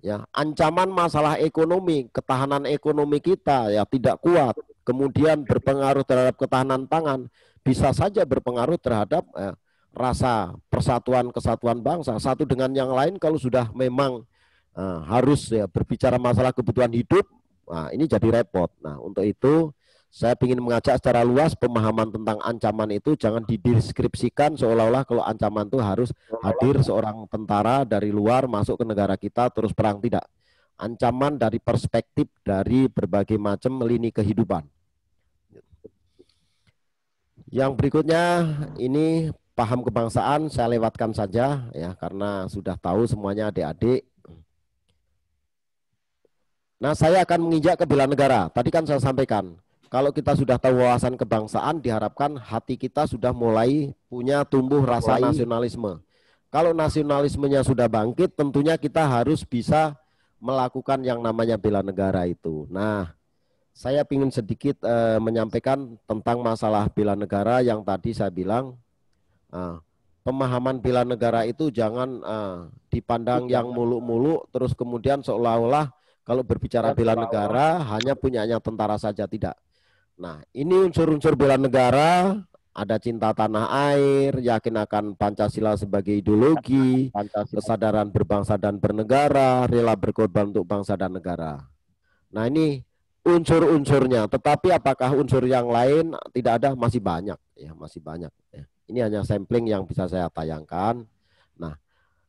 Ya, ancaman masalah ekonomi, ketahanan ekonomi kita ya tidak kuat, kemudian berpengaruh terhadap ketahanan pangan. Bisa saja berpengaruh terhadap rasa persatuan kesatuan bangsa satu dengan yang lain. Kalau sudah memang harus ya berbicara masalah kebutuhan hidup, nah ini jadi repot. Nah untuk itu saya ingin mengajak secara luas pemahaman tentang ancaman itu jangan dideskripsikan seolah-olah kalau ancaman itu harus hadir seorang tentara dari luar masuk ke negara kita terus perang, tidak. Ancaman dari perspektif dari berbagai macam lini kehidupan. Yang berikutnya ini paham kebangsaan saya lewatkan saja ya karena sudah tahu semuanya adik-adik. Nah, saya akan menginjak ke bela negara. Tadi kan saya sampaikan, kalau kita sudah tahu wawasan kebangsaan diharapkan hati kita sudah mulai punya tumbuh rasa nasionalisme. Kalau nasionalismenya sudah bangkit, tentunya kita harus bisa melakukan yang namanya bela negara itu. Nah, saya ingin sedikit menyampaikan tentang masalah bela negara yang tadi saya bilang pemahaman bela negara itu jangan dipandang yang muluk-muluk terus kemudian seolah-olah kalau berbicara bela negara hanya punyanya tentara saja, tidak. Nah ini unsur-unsur bela negara, ada cinta tanah air, yakin akan Pancasila sebagai ideologi, kesadaran berbangsa dan bernegara, rela berkorban untuk bangsa dan negara. Nah ini unsur-unsurnya, tetapi apakah unsur yang lain tidak ada? Masih banyak ya, masih banyak ya. Ini hanya sampling yang bisa saya tayangkan. Nah,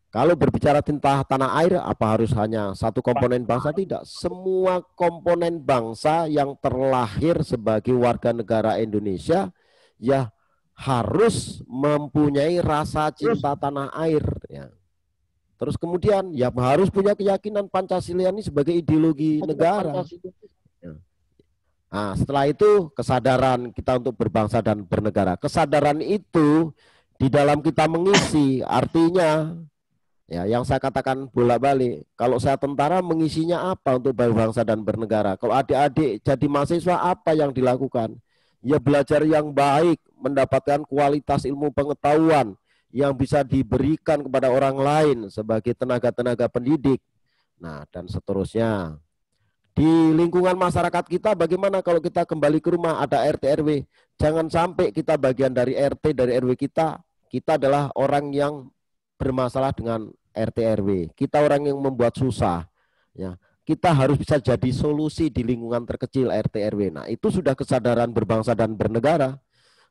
kalau berbicara tentang tanah air, apa harus hanya satu komponen bangsa? Tidak, semua komponen bangsa yang terlahir sebagai warga negara Indonesia ya harus mempunyai rasa cinta tanah air ya. Terus kemudian ya harus punya keyakinan Pancasila ini sebagai ideologi negara. Nah, setelah itu kesadaran kita untuk berbangsa dan bernegara. Kesadaran itu di dalam kita mengisi, artinya ya yang saya katakan bolak-balik, kalau saya tentara mengisinya apa untuk berbangsa dan bernegara? Kalau adik-adik jadi mahasiswa apa yang dilakukan? Ya belajar yang baik, mendapatkan kualitas ilmu pengetahuan yang bisa diberikan kepada orang lain sebagai tenaga-tenaga pendidik. Nah, dan seterusnya. Di lingkungan masyarakat kita bagaimana kalau kita kembali ke rumah ada RT RW, jangan sampai kita bagian dari RT dari RW kita adalah orang yang bermasalah dengan RT RW, kita orang yang membuat susah ya. Kita harus bisa jadi solusi di lingkungan terkecil RT RW. Nah, itu sudah kesadaran berbangsa dan bernegara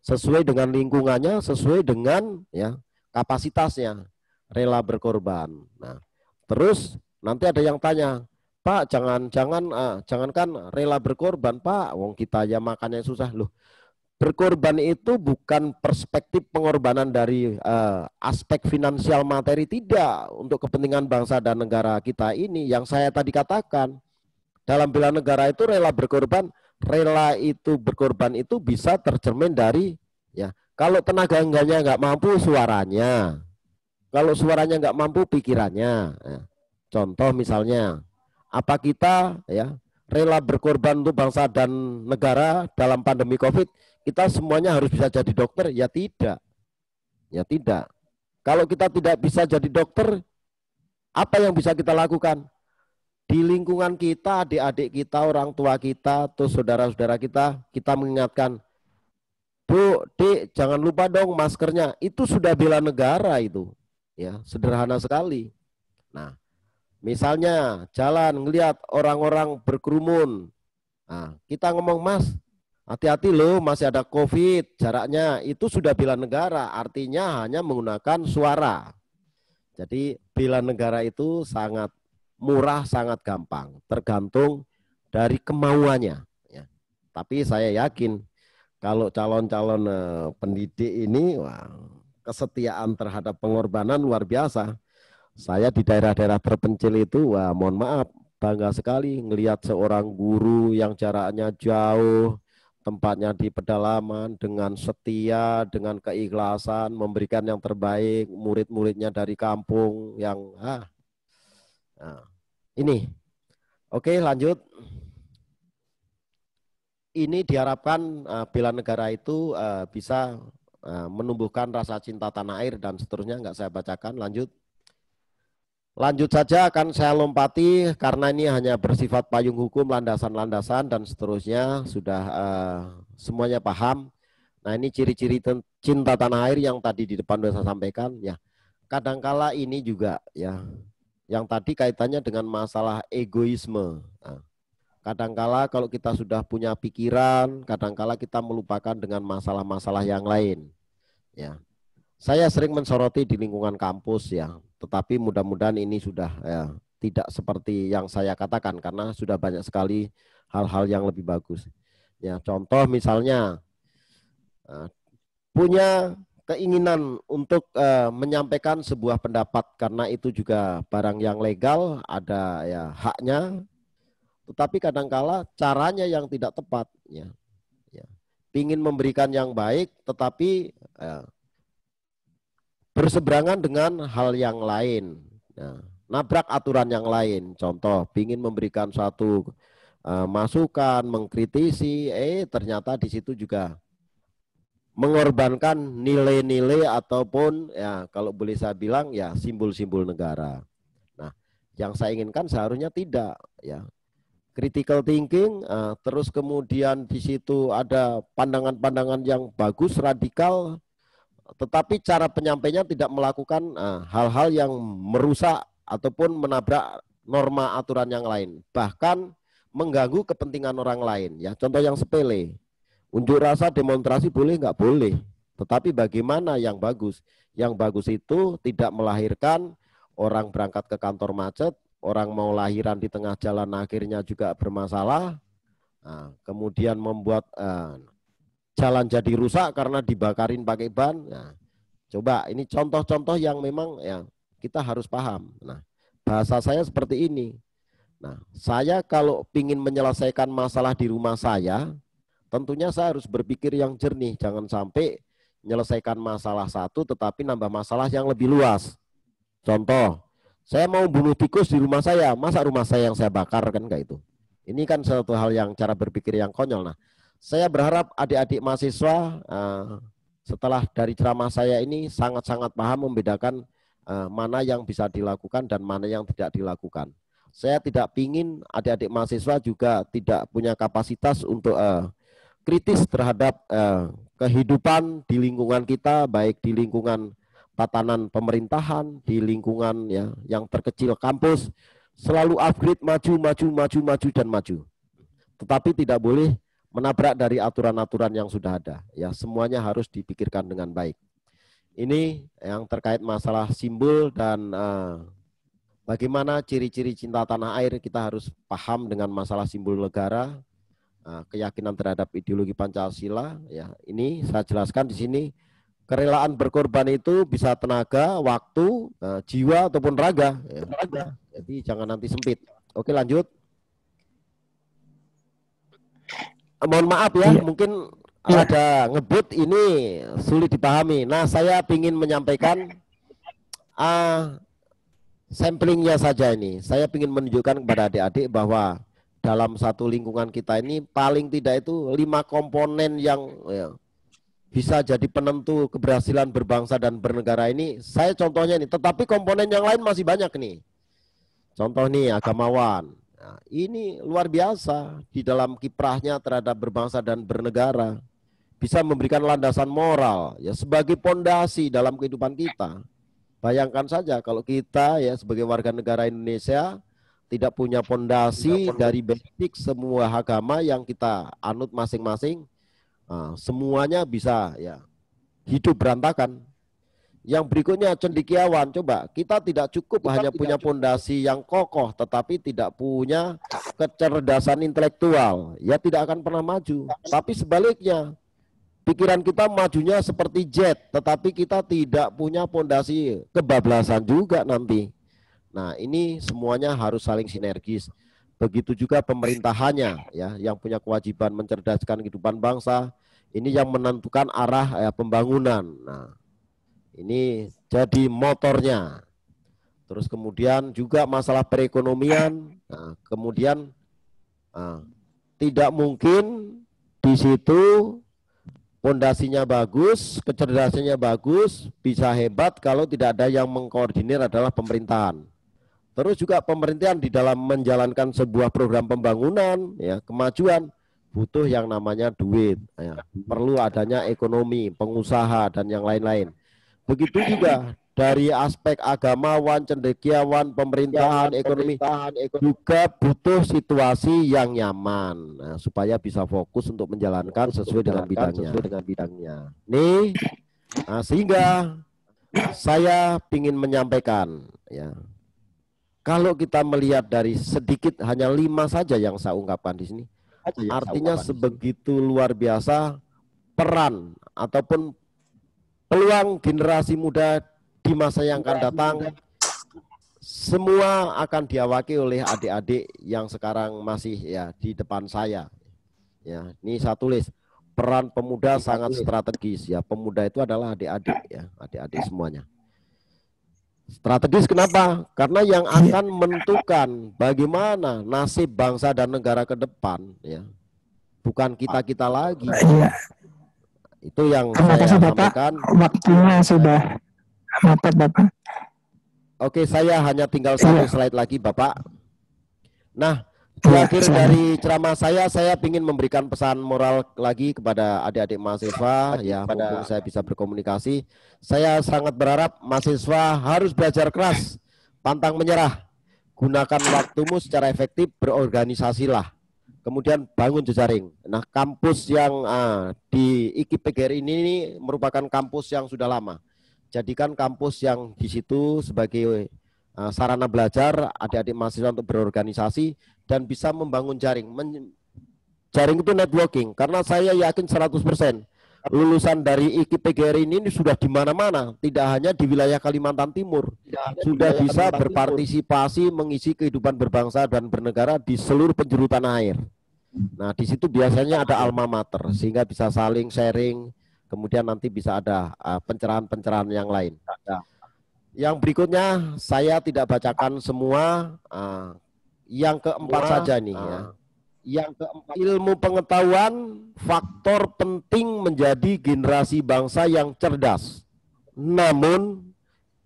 sesuai dengan lingkungannya, sesuai dengan ya kapasitasnya. rela berkorban. Nah, terus nanti ada yang tanya, Pak, jangankan rela berkorban, Pak, wong kita aja makannya susah. Loh, berkorban itu bukan perspektif pengorbanan dari aspek finansial materi, tidak. Untuk kepentingan bangsa dan negara kita ini, yang saya tadi katakan, dalam bela negara itu rela berkorban, berkorban itu bisa tercermin dari, ya, kalau tenaganya nggak mampu suaranya, kalau suaranya nggak mampu pikirannya. Ya. Contoh misalnya, apa kita ya rela berkorban untuk bangsa dan negara dalam pandemi COVID? Kita semuanya harus bisa jadi dokter? Ya tidak. Ya tidak. Kalau kita tidak bisa jadi dokter, apa yang bisa kita lakukan? Di lingkungan kita, adik-adik kita, orang tua kita, atau saudara-saudara kita mengingatkan, Bu, Dik, jangan lupa dong maskernya. Itu sudah bela negara itu. Ya, sederhana sekali. Nah, misalnya jalan ngelihat orang-orang berkerumun, nah, kita ngomong, Mas, hati-hati loh, masih ada COVID, jaraknya, itu sudah bela negara, artinya hanya menggunakan suara. Jadi bela negara itu sangat murah, sangat gampang, tergantung dari kemauannya. Ya. Tapi saya yakin kalau calon-calon pendidik ini, wah, kesetiaan terhadap pengorbanan luar biasa. Saya di daerah-daerah terpencil itu, wah, mohon maaf, bangga sekali ngelihat seorang guru yang jaraknya jauh, tempatnya di pedalaman, dengan setia, dengan keikhlasan, memberikan yang terbaik, murid-muridnya dari kampung yang nah, ini. Oke, lanjut. Ini diharapkan bela negara itu bisa menumbuhkan rasa cinta tanah air dan seterusnya, nggak saya bacakan, lanjut. Lanjut saja akan saya lompati karena ini hanya bersifat payung hukum, landasan-landasan dan seterusnya sudah semuanya paham. Nah, ini ciri-ciri cinta tanah air yang tadi di depan sudah saya sampaikan ya. Kadangkala ini juga ya, yang tadi kaitannya dengan masalah egoisme. Nah, kadangkala kalau kita sudah punya pikiran, kadangkala kita melupakan dengan masalah-masalah yang lain. Ya, saya sering mensoroti di lingkungan kampus ya, tetapi mudah-mudahan ini sudah ya, tidak seperti yang saya katakan karena sudah banyak sekali hal-hal yang lebih bagus. Ya, contoh misalnya punya keinginan untuk menyampaikan sebuah pendapat karena itu juga barang yang legal, ada ya haknya. Tetapi kadangkala caranya yang tidak tepat, ya. Ingin memberikan yang baik, tetapi berseberangan dengan hal yang lain, nabrak aturan yang lain. Contoh, ingin memberikan suatu masukan, mengkritisi, ternyata di situ juga mengorbankan nilai-nilai ataupun ya kalau boleh saya bilang ya simbol-simbol negara. Nah, yang saya inginkan seharusnya tidak, ya. Critical thinking, terus kemudian di situ ada pandangan-pandangan yang bagus, radikal, tetapi cara penyampainya tidak melakukan hal-hal yang merusak ataupun menabrak norma aturan yang lain, bahkan mengganggu kepentingan orang lain. Ya, contoh yang sepele, unjuk rasa demonstrasi boleh nggak boleh, tetapi bagaimana yang bagus? Yang bagus itu tidak melahirkan orang berangkat ke kantor macet, orang mau lahiran di tengah jalan akhirnya juga bermasalah, kemudian membuat jalan jadi rusak karena dibakarin pakai ban. Nah, coba ini contoh-contoh yang memang ya kita harus paham. Nah, bahasa saya seperti ini. Nah, saya kalau ingin menyelesaikan masalah di rumah saya, tentunya saya harus berpikir yang jernih. Jangan sampai menyelesaikan masalah satu tetapi nambah masalah yang lebih luas. Contoh, saya mau bunuh tikus di rumah saya, masa rumah saya yang saya bakar, kan kayak itu. Ini kan suatu hal yang cara berpikir yang konyol. Nah, saya berharap adik-adik mahasiswa setelah dari ceramah saya ini sangat-sangat paham membedakan mana yang bisa dilakukan dan mana yang tidak dilakukan. Saya tidak ingin adik-adik mahasiswa juga tidak punya kapasitas untuk kritis terhadap kehidupan di lingkungan kita, baik di lingkungan tatanan pemerintahan, di lingkungan ya yang terkecil kampus, selalu upgrade, maju dan maju. Tetapi tidak boleh menabrak dari aturan-aturan yang sudah ada. Ya, semuanya harus dipikirkan dengan baik. Ini yang terkait masalah simbol dan bagaimana ciri-ciri cinta tanah air. Kita harus paham dengan masalah simbol negara, keyakinan terhadap ideologi Pancasila. Ya, ini saya jelaskan di sini. Kerelaan berkorban itu bisa tenaga, waktu, jiwa ataupun raga. Ya. Jadi jangan nanti sempit. Oke, lanjut. Mohon maaf ya, mungkin ada ngebut ini sulit dipahami. Nah, saya ingin menyampaikan samplingnya saja ini. Saya ingin menunjukkan kepada adik-adik bahwa dalam satu lingkungan kita ini paling tidak itu 5 komponen yang bisa jadi penentu keberhasilan berbangsa dan bernegara ini. Saya contohnya ini, tetapi komponen yang lain masih banyak nih. Contoh nih, agamawan. Nah, ini luar biasa di dalam kiprahnya terhadap berbangsa dan bernegara. Bisa memberikan landasan moral ya sebagai pondasi dalam kehidupan kita. Bayangkan saja kalau kita ya sebagai warga negara Indonesia tidak punya pondasi dari basic semua agama yang kita anut masing-masing, semuanya bisa ya hidup berantakan. Yang berikutnya cendekiawan, coba kita tidak cukup hanya punya pondasi yang kokoh, tetapi tidak punya kecerdasan intelektual, ya tidak akan pernah maju. Tapi sebaliknya, pikiran kita majunya seperti jet, tetapi kita tidak punya pondasi, kebablasan juga nanti. Nah, ini semuanya harus saling sinergis. Begitu juga pemerintahannya ya, yang punya kewajiban mencerdaskan kehidupan bangsa. Ini yang menentukan arah pembangunan. Nah, ini jadi motornya. Terus kemudian juga masalah perekonomian. Nah, kemudian tidak mungkin di situ pondasinya bagus, kecerdasannya bagus, bisa hebat kalau tidak ada yang mengkoordinir adalah pemerintahan. Terus juga pemerintahan di dalam menjalankan sebuah program pembangunan, ya, kemajuan, butuh yang namanya duit. Ya. Perlu adanya ekonomi, pengusaha, dan yang lain-lain. Begitu juga dari aspek agamawan, cendekiawan, pemerintahan, ekonomi, juga butuh situasi yang nyaman, supaya bisa fokus untuk menjalankan sesuai dengan bidangnya. Nih, sehingga saya ingin menyampaikan, ya. Kalau kita melihat dari sedikit hanya 5 saja yang saya ungkapkan di sini, artinya sebegitu luar biasa peran ataupun peluang generasi muda di masa yang akan datang, semua akan diawaki oleh adik-adik yang sekarang masih ya di depan saya. Ya, ini saya tulis peran pemuda sangat strategis ya. Pemuda itu adalah adik-adik ya, adik-adik semuanya. Strategis kenapa? Karena yang akan menentukan bagaimana nasib bangsa dan negara ke depan ya. Bukan kita-kita lagi. Itu yang saya sampaikan. Waktunya sudah mepet, Bapak. Oke, saya hanya tinggal 1 slide lagi, Bapak. Nah, di akhir dari ceramah saya ingin memberikan pesan moral lagi kepada adik-adik mahasiswa, ya, mumpung saya bisa berkomunikasi. Saya sangat berharap mahasiswa harus belajar keras, pantang menyerah, gunakan waktumu secara efektif, berorganisasilah, kemudian bangun jejaring. Nah, kampus yang di IKIP PGRI ini merupakan kampus yang sudah lama. Jadikan kampus yang di situ sebagai sarana belajar adik-adik mahasiswa untuk berorganisasi dan bisa membangun jaring. Jaring itu networking, karena saya yakin 100% lulusan dari IKIP PGRI ini sudah di mana-mana, tidak hanya di wilayah Kalimantan Timur, sudah bisa berpartisipasi mengisi kehidupan berbangsa dan bernegara di seluruh penjuru tanah air. Nah, di situ biasanya ada alma mater, sehingga bisa saling sharing, kemudian nanti bisa ada pencerahan-pencerahan yang lain. Yang berikutnya saya tidak bacakan semua, yang keempat saja nih ya. Yang keempat, ilmu pengetahuan faktor penting menjadi generasi bangsa yang cerdas. Namun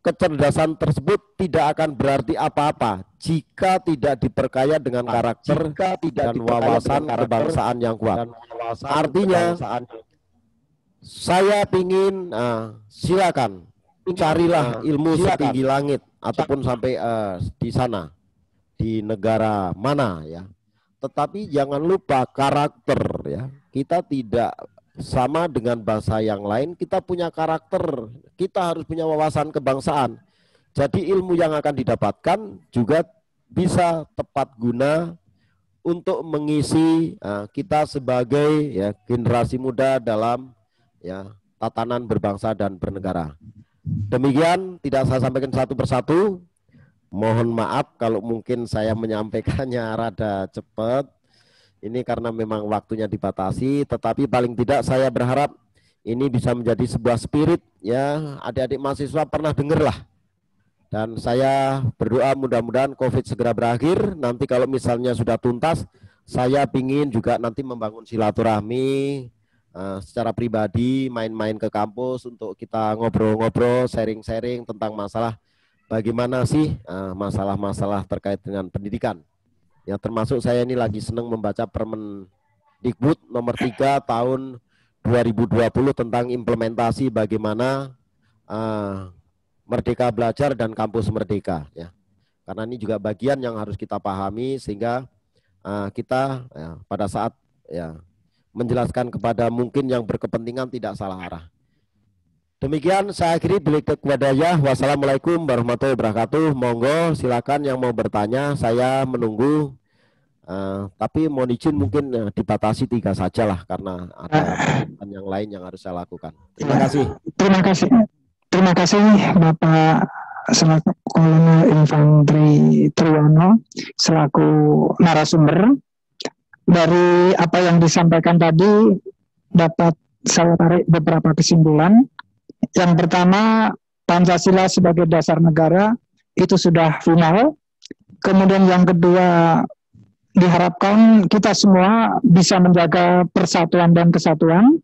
kecerdasan tersebut tidak akan berarti apa-apa jika tidak diperkaya dengan karakter dan wawasan kebangsaan yang kuat. Artinya saya ingin silakan carilah ilmu setinggi langit ataupun sampai di sana, di negara mana ya. Tetapi jangan lupa karakter ya. Kita tidak sama dengan bangsa yang lain, kita punya karakter, kita harus punya wawasan kebangsaan. Jadi ilmu yang akan didapatkan juga bisa tepat guna untuk mengisi kita sebagai ya generasi muda dalam ya tatanan berbangsa dan bernegara. Demikian, tidak saya sampaikan satu persatu. Mohon maaf kalau mungkin saya menyampaikannya rada cepat. Ini karena memang waktunya dibatasi, tetapi paling tidak saya berharap ini bisa menjadi sebuah spirit ya, adik-adik mahasiswa pernah dengar lah. Dan saya berdoa mudah-mudahan COVID segera berakhir. Nanti kalau misalnya sudah tuntas, saya ingin juga nanti membangun silaturahmi secara pribadi, main-main ke kampus untuk kita ngobrol-ngobrol, sharing-sharing tentang masalah bagaimana sih masalah-masalah terkait dengan pendidikan. Ya, termasuk saya ini lagi senang membaca Permendikbud nomor 3 tahun 2020 tentang implementasi bagaimana Merdeka Belajar dan Kampus Merdeka ya. Karena ini juga bagian yang harus kita pahami sehingga kita ya, pada saat ya menjelaskan kepada mungkin yang berkepentingan tidak salah arah. Demikian saya akhiri bilik wadaya. Wassalamualaikum warahmatullahi wabarakatuh. Monggo silakan yang mau bertanya, saya menunggu. Tapi mohon izin mungkin dibatasi 3 saja lah karena ada yang lain yang harus saya lakukan. Terima kasih. Terima kasih Bapak selaku Kolonel Infanteri Triyono selaku narasumber. Dari apa yang disampaikan tadi dapat saya tarik beberapa kesimpulan. Yang pertama, Pancasila sebagai dasar negara itu sudah final. Kemudian yang kedua, diharapkan kita semua bisa menjaga persatuan dan kesatuan.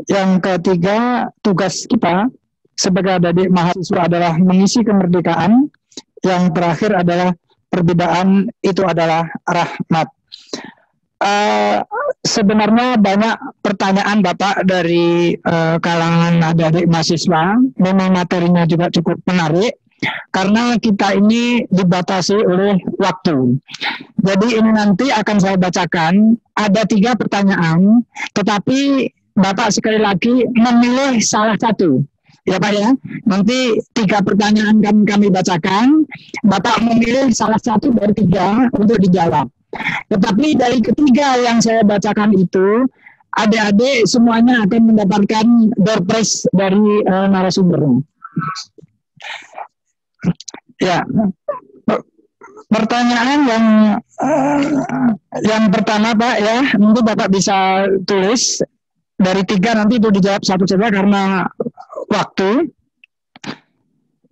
Yang ketiga, tugas kita sebagai adik mahasiswa adalah mengisi kemerdekaan. Yang terakhir adalah perbedaan itu adalah rahmat. Sebenarnya banyak pertanyaan Bapak dari kalangan adik-adik mahasiswa. Memang materinya juga cukup menarik karena kita ini dibatasi oleh waktu. Jadi ini nanti akan saya bacakan. Ada 3 pertanyaan, tetapi Bapak sekali lagi memilih salah satu. Ya Pak ya, nanti 3 pertanyaan kami bacakan. Bapak memilih salah satu dari 3 untuk dijawab. Tetapi dari ketiga yang saya bacakan itu, adik-adik semuanya akan mendapatkan door prize dari narasumber. Ya, pertanyaan yang pertama Pak ya, nanti Bapak bisa tulis dari 3 nanti itu dijawab satu saja karena waktu.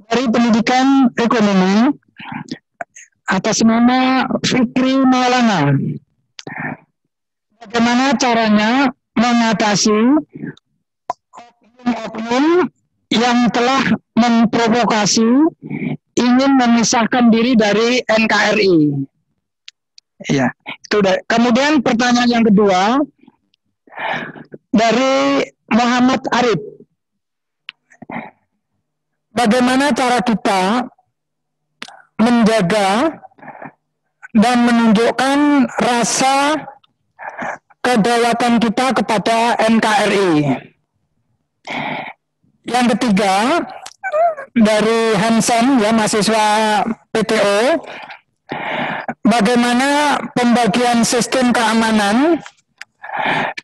Dari pendidikan ekonomi atas nama Fikri Maulana. Bagaimana caranya mengatasi oknum-oknum yang telah memprovokasi ingin memisahkan diri dari NKRI? Ya, itu. Kemudian pertanyaan yang kedua dari Muhammad Arif. Bagaimana cara kita menjaga dan menunjukkan rasa kedaulatan kita kepada NKRI? Yang ketiga dari Hansen ya, mahasiswa PTO, bagaimana pembagian sistem keamanan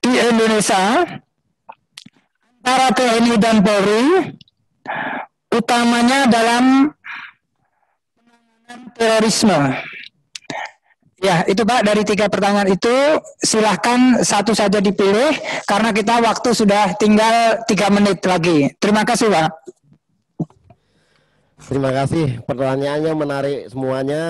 di Indonesia antara TNI dan Polri, utamanya dalam terorisme. Ya, itu Pak, dari 3 pertanyaan itu silahkan satu saja dipilih karena kita waktu sudah tinggal 3 menit lagi. Terima kasih Pak. Terima kasih, pertanyaannya menarik semuanya,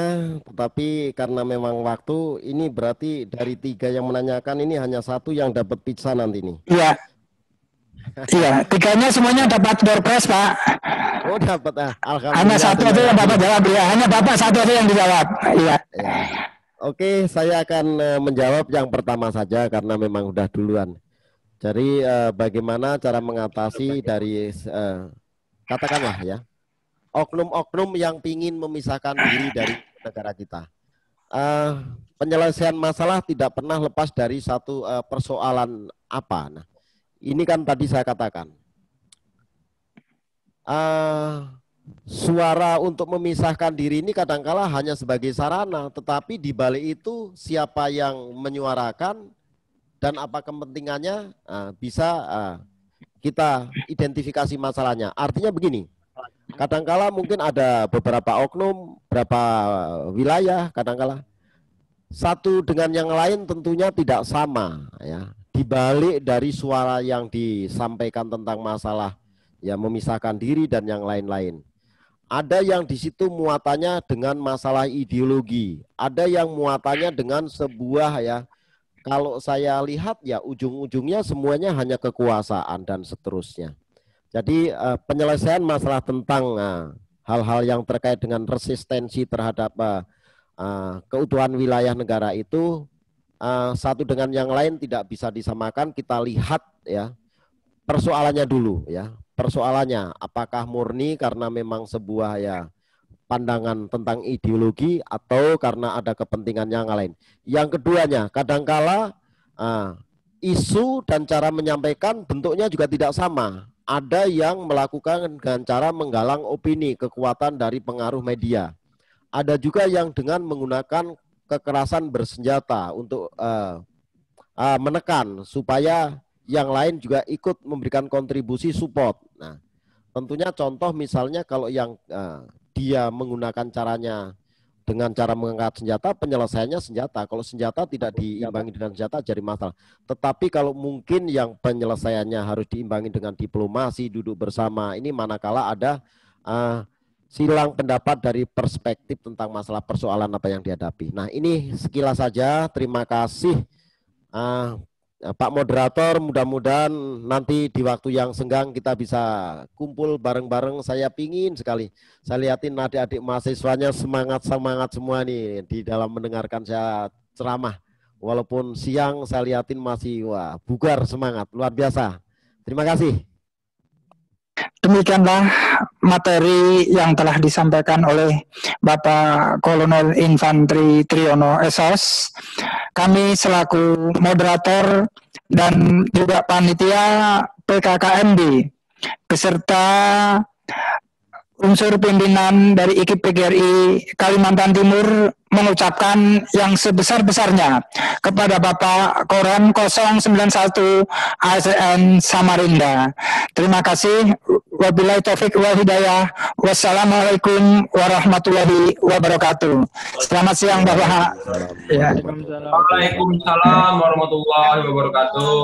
tetapi karena memang waktu ini berarti dari 3 yang menanyakan ini hanya 1 yang dapat pizza nanti nih. Iya. Iya, 3-nya semuanya dapat door prize Pak. Oh dapat alhamdulillah. Hanya 1 aja yang Bapak jawab ya, hanya Bapak 1 aja yang dijawab. Iya. Ya. Oke, saya akan menjawab yang pertama saja karena memang udah duluan. Jadi bagaimana cara mengatasi dari katakanlah ya oknum-oknum yang ingin memisahkan diri dari negara kita. Penyelesaian masalah tidak pernah lepas dari satu persoalan apa. Nah, ini kan tadi saya katakan, suara untuk memisahkan diri ini kadangkala hanya sebagai sarana, tetapi di balik itu siapa yang menyuarakan dan apa kepentingannya bisa kita identifikasi masalahnya. Artinya begini, kadangkala mungkin ada beberapa oknum, beberapa wilayah, kadangkala satu dengan yang lain tentunya tidak sama ya. Di balik dari suara yang disampaikan tentang masalah ya memisahkan diri dan yang lain-lain. Ada yang di situ muatannya dengan masalah ideologi, ada yang muatannya dengan sebuah ya, kalau saya lihat ya ujung-ujungnya semuanya hanya kekuasaan dan seterusnya. Jadi penyelesaian masalah tentang hal-hal yang terkait dengan resistensi terhadap keutuhan wilayah negara itu satu dengan yang lain tidak bisa disamakan. Kita lihat ya persoalannya dulu ya. Persoalannya apakah murni karena memang sebuah ya pandangan tentang ideologi atau karena ada kepentingan yang lain. Yang keduanya kadangkala isu dan cara menyampaikan bentuknya juga tidak sama. Ada yang melakukan dengan cara menggalang opini, kekuatan dari pengaruh media. Ada juga yang dengan menggunakan kekerasan bersenjata untuk menekan supaya yang lain juga ikut memberikan kontribusi support. Nah, tentunya contoh misalnya kalau yang dia menggunakan caranya dengan cara mengangkat senjata, penyelesaiannya senjata. Kalau senjata tidak diimbangi dengan senjata jadi masalah. Tetapi kalau mungkin yang penyelesaiannya harus diimbangi dengan diplomasi, duduk bersama, ini manakala ada silang pendapat dari perspektif tentang masalah persoalan apa yang dihadapi. Nah, ini sekilas saja. Terima kasih Pak Moderator. Mudah-mudahan nanti di waktu yang senggang kita bisa kumpul bareng-bareng. Saya pingin sekali. Saya lihatin adik-adik mahasiswanya semangat-semangat semua nih di dalam mendengarkan saya ceramah. Walaupun siang saya lihatin masih bugar semangat. Luar biasa. Terima kasih. Demikianlah materi yang telah disampaikan oleh Bapak Kolonel Infantri Triyono SOS. Kami selaku moderator dan juga panitia PKKMB beserta unsur pimpinan dari IKIP PGRI Kalimantan Timur mengucapkan yang sebesar-besarnya kepada Bapak Koram 091 ASN Samarinda. Terima kasih. Wabillahi taufik wal hidayah. Wassalamualaikum warahmatullahi wabarakatuh. Selamat siang Bapak. Waalaikumsalam. Waalaikumsalam warahmatullahi wabarakatuh.